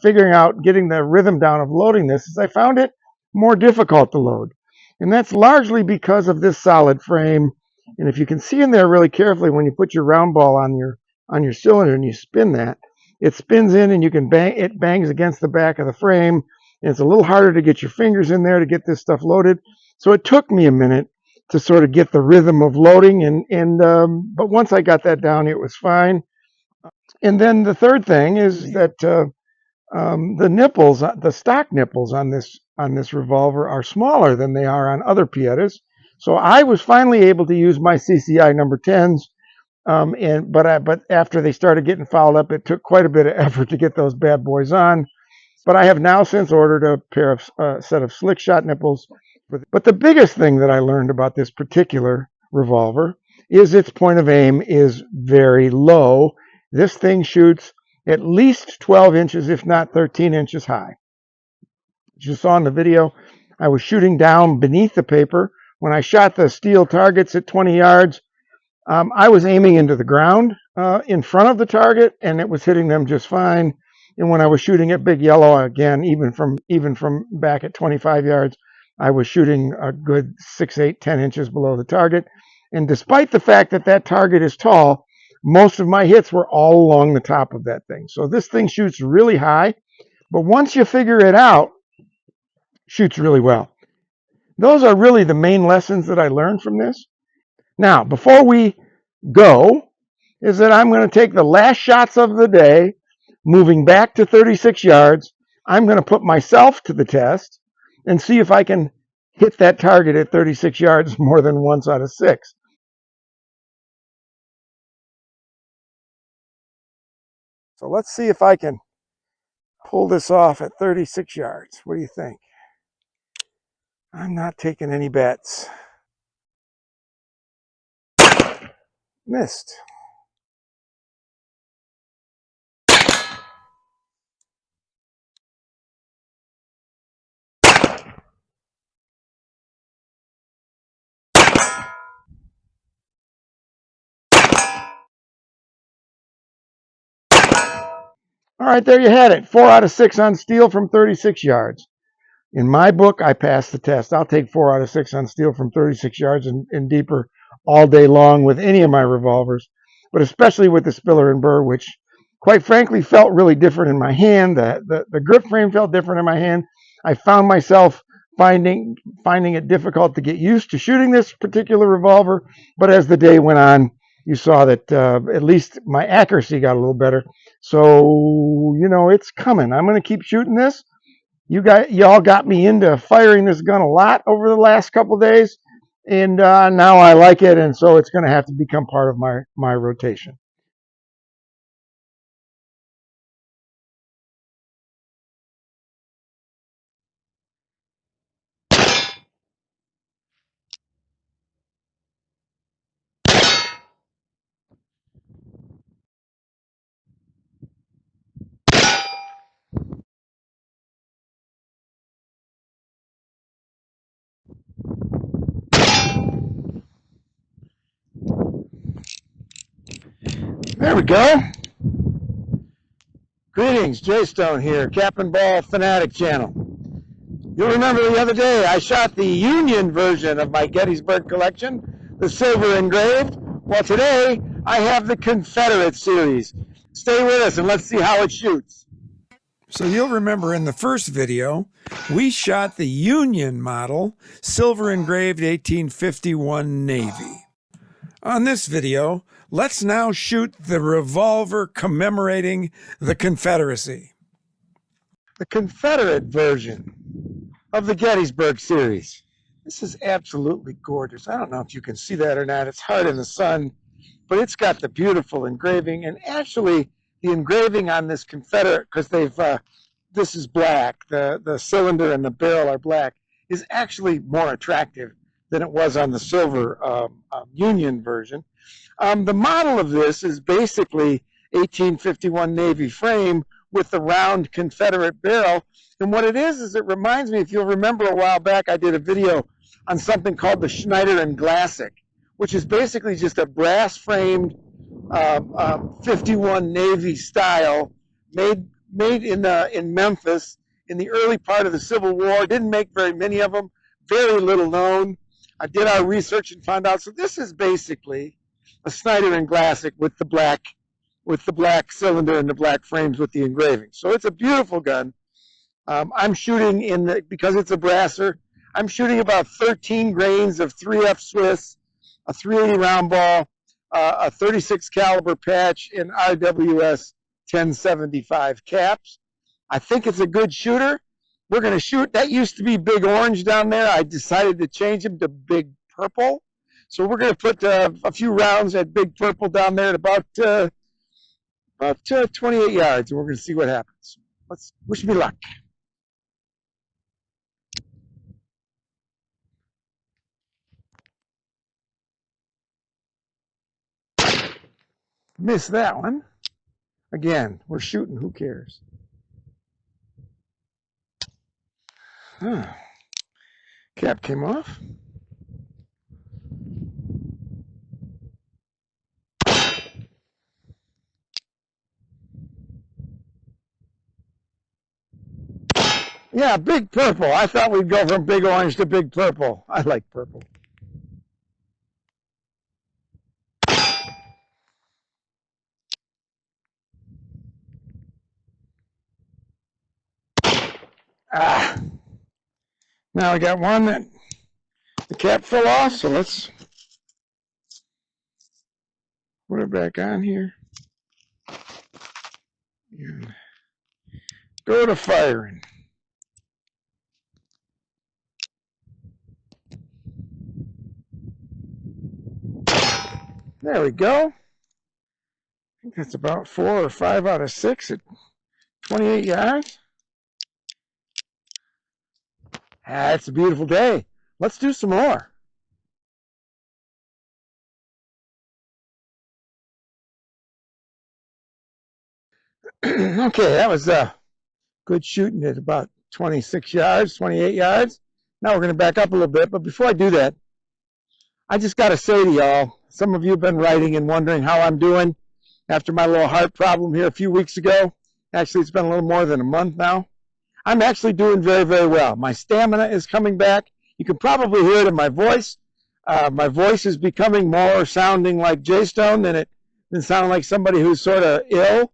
figuring out, getting the rhythm down of loading this, is I found it more difficult to load. And that's largely because of this solid frame. And if you can see in there really carefully, when you put your round ball on your cylinder and you spin that, it spins in and it bangs against the back of the frame. And it's a little harder to get your fingers in there to get this stuff loaded. So it took me a minute to sort of get the rhythm of loading. But once I got that down, it was fine. And then the third thing is that the nipples, the stock nipples on this revolver are smaller than they are on other Piettas. So I was finally able to use my CCI number 10s. But after they started getting fouled up, it took quite a bit of effort to get those bad boys on. But I have now since ordered a set of slick shot nipples. But the biggest thing that I learned about this particular revolver is its point of aim is very low. This thing shoots at least 12 inches, if not 13 inches high. As you saw in the video, I was shooting down beneath the paper. When I shot the steel targets at 20 yards, I was aiming into the ground in front of the target, and it was hitting them just fine. And when I was shooting at Big Yellow, again, even from back at 25 yards, I was shooting a good 6, 8, 10 inches below the target. And despite the fact that that target is tall, most of my hits were all along the top of that thing. So this thing shoots really high, but once you figure it out, shoots really well. Those are really the main lessons that I learned from this. Now, before we go, is that I'm going to take the last shots of the day, moving back to 36 yards. I'm going to put myself to the test and see if I can hit that target at 36 yards more than once out of 6. So let's see if I can pull this off at 36 yards. What do you think? I'm not taking any bets. Missed. All right, there you had it. 4 out of 6 on steel from 36 yards. In my book, I passed the test. I'll take 4 out of 6 on steel from 36 yards and deeper all day long with any of my revolvers, but especially with the Spiller and Burr, which quite frankly felt really different in my hand. The grip frame felt different in my hand. I found myself finding it difficult to get used to shooting this particular revolver, but as the day went on, you saw that at least my accuracy got a little better. So, it's coming. I'm going to keep shooting this. Y'all got me into firing this gun a lot over the last couple of days, and now I like it, and so it's going to have to become part of my rotation. There we go. Greetings, Jay Stone here, Cap and Ball Fanatic Channel. You'll remember the other day I shot the Union version of my Gettysburg collection, the Silver Engraved. Well, today I have the Confederate series. Stay with us and let's see how it shoots. So you'll remember in the first video, we shot the Union model, Silver Engraved 1851 Navy. On this video, let's now shoot the revolver commemorating the Confederacy. the Confederate version of the Gettysburg series. This is absolutely gorgeous. I don't know if you can see that or not. It's hard in the sun, but it's got the beautiful engraving. And actually, the engraving on this Confederate, because this is black, the cylinder and the barrel are black, is actually more attractive than it was on the silver Union version. The model of this is basically 1851 Navy frame with the round Confederate barrel. And what it is it reminds me, if you'll remember a while back, I did a video on something called the Schneider Glassick, which is basically just a brass framed 51 Navy style made in Memphis in the early part of the Civil War. Didn't make very many of them, very little known. I did our research and found out. So this is basically a Schneider Glassick with the black cylinder and the black frames with the engraving. So it's a beautiful gun. I'm shooting because it's a brasser, I'm shooting about 13 grains of 3F Swiss, a 380 round ball, a 36 caliber patch, and RWS 1075 caps. I think it's a good shooter. We're going to shoot. That used to be Big Orange down there. I decided to change him to Big Purple. So we're going to put a few rounds at Big Purple down there at about 28 yards, and we're going to see what happens. Wish me luck. Missed that one. Again, we're shooting. Who cares? Cap came off. Yeah, Big Purple. I thought we'd go from Big Orange to Big Purple. I like purple. Now I got one that the cap fell off, so let's put it back on here. And go to firing. There we go. I think that's about 4 or 5 out of 6 at 28 yards. It's a beautiful day. Let's do some more. Okay, that was good shooting at about 26 yards, 28 yards. Now we're going to back up a little bit, but before I do that, I just got to say to y'all, some of you have been writing and wondering how I'm doing after my little heart problem here a few weeks ago. Actually, it's been a little more than a month now. I'm actually doing very, very well. My stamina is coming back. You can probably hear it in my voice. My voice is becoming more sounding like J-Stone than sounding like somebody who's sort of ill.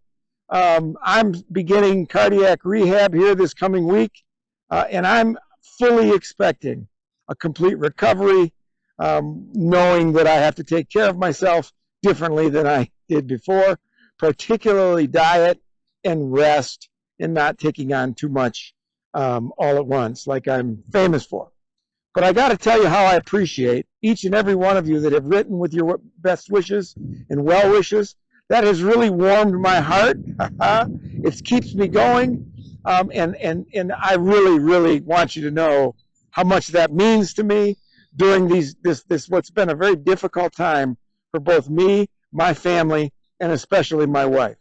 I'm beginning cardiac rehab here this coming week, and I'm fully expecting a complete recovery, knowing that I have to take care of myself differently than I did before, particularly diet and rest and not taking on too much all at once like I'm famous for. But I got to tell you how I appreciate each and every one of you that have written with your best wishes and well wishes. That has really warmed my heart. It keeps me going. And I really, really want you to know how much that means to me during this what's been a very difficult time for both me, my family, and especially my wife.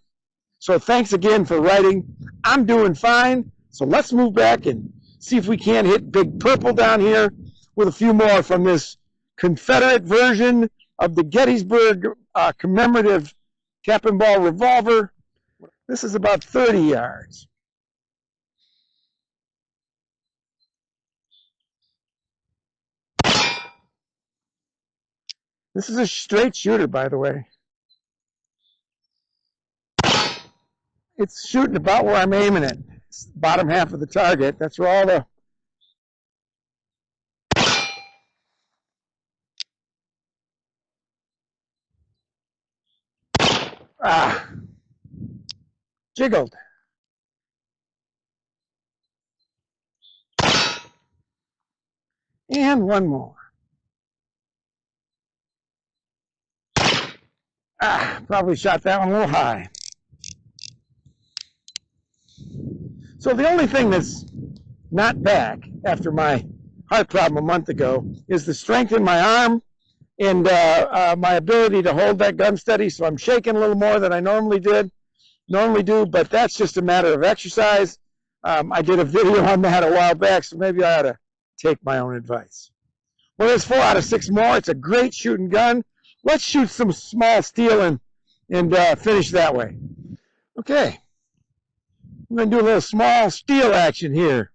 So thanks again for writing. I'm doing fine. So let's move back and see if we can't hit Big Purple down here with a few more from this Confederate version of the Gettysburg Commemorative cap and ball revolver. This is about 30 yards. This is a straight shooter, by the way. It's shooting about where I'm aiming it. It's the bottom half of the target. That's where all the jiggled. And one more. Probably shot that one a little high. So the only thing that's not back after my heart problem a month ago is the strength in my arm and my ability to hold that gun steady. So I'm shaking a little more than I normally do, but that's just a matter of exercise. I did a video on that a while back, so maybe I ought to take my own advice. Well, there's 4 out of 6 more. It's a great shooting gun. Let's shoot some small steel and finish that way. Okay. I'm going to do a little small steel action here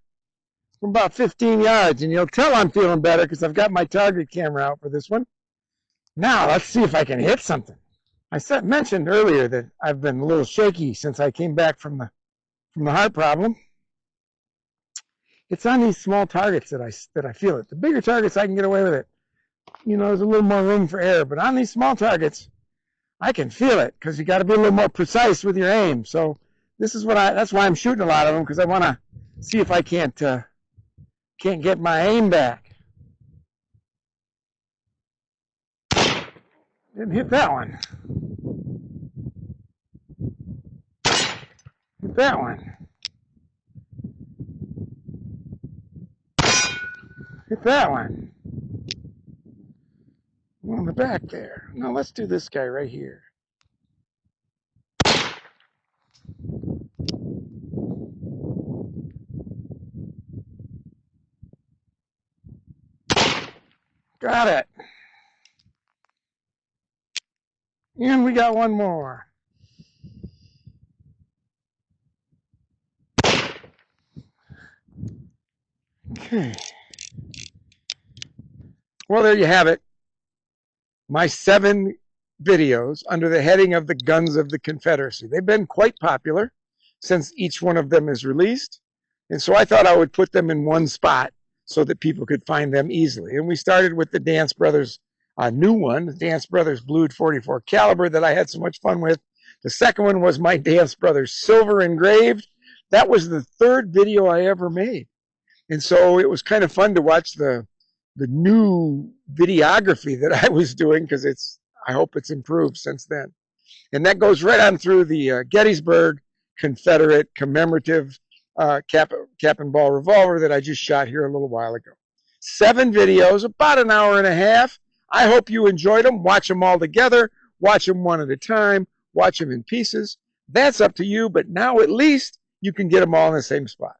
from about 15 yards, and you'll tell I'm feeling better because I've got my target camera out for this one. Now, let's see if I can hit something. I mentioned earlier that I've been a little shaky since I came back from the heart problem. It's on these small targets that I feel it. The bigger targets, I can get away with it. You know, there's a little more room for error. But on these small targets, I can feel it because you got to be a little more precise with your aim. So this is that's why I'm shooting a lot of them, because I want to see if I can't get my aim back. Didn't hit that one. Hit that one. Hit that one. One on the back there. Now let's do this guy right here. Got it. And we got one more. Okay. Well, there you have it. My 7 videos under the heading of the Guns of the Confederacy. They've been quite popular since each one of them is released. And so I thought I would put them in one spot so that people could find them easily. And we started with the Dance Brothers new one, the Dance Brothers Blued .44 caliber that I had so much fun with. The second one was my Dance Brothers Silver Engraved. That was the 3rd video I ever made. And so it was kind of fun to watch the new videography that I was doing, because I hope it's improved since then. And that goes right on through the Gettysburg Confederate Commemorative cap and ball revolver that I just shot here a little while ago. 7 videos, about an hour and a half. I hope you enjoyed them. Watch them all together. Watch them one at a time. Watch them in pieces. That's up to you, but now at least you can get them all in the same spot.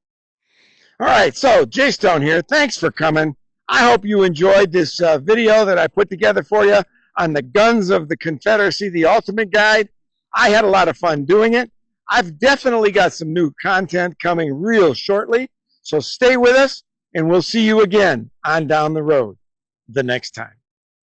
All right, so Jay Stone here. Thanks for coming. I hope you enjoyed this video that I put together for you on the Guns of the Confederacy, the Ultimate Guide. I had a lot of fun doing it. I've definitely got some new content coming real shortly, so stay with us, and we'll see you again on down the road the next time.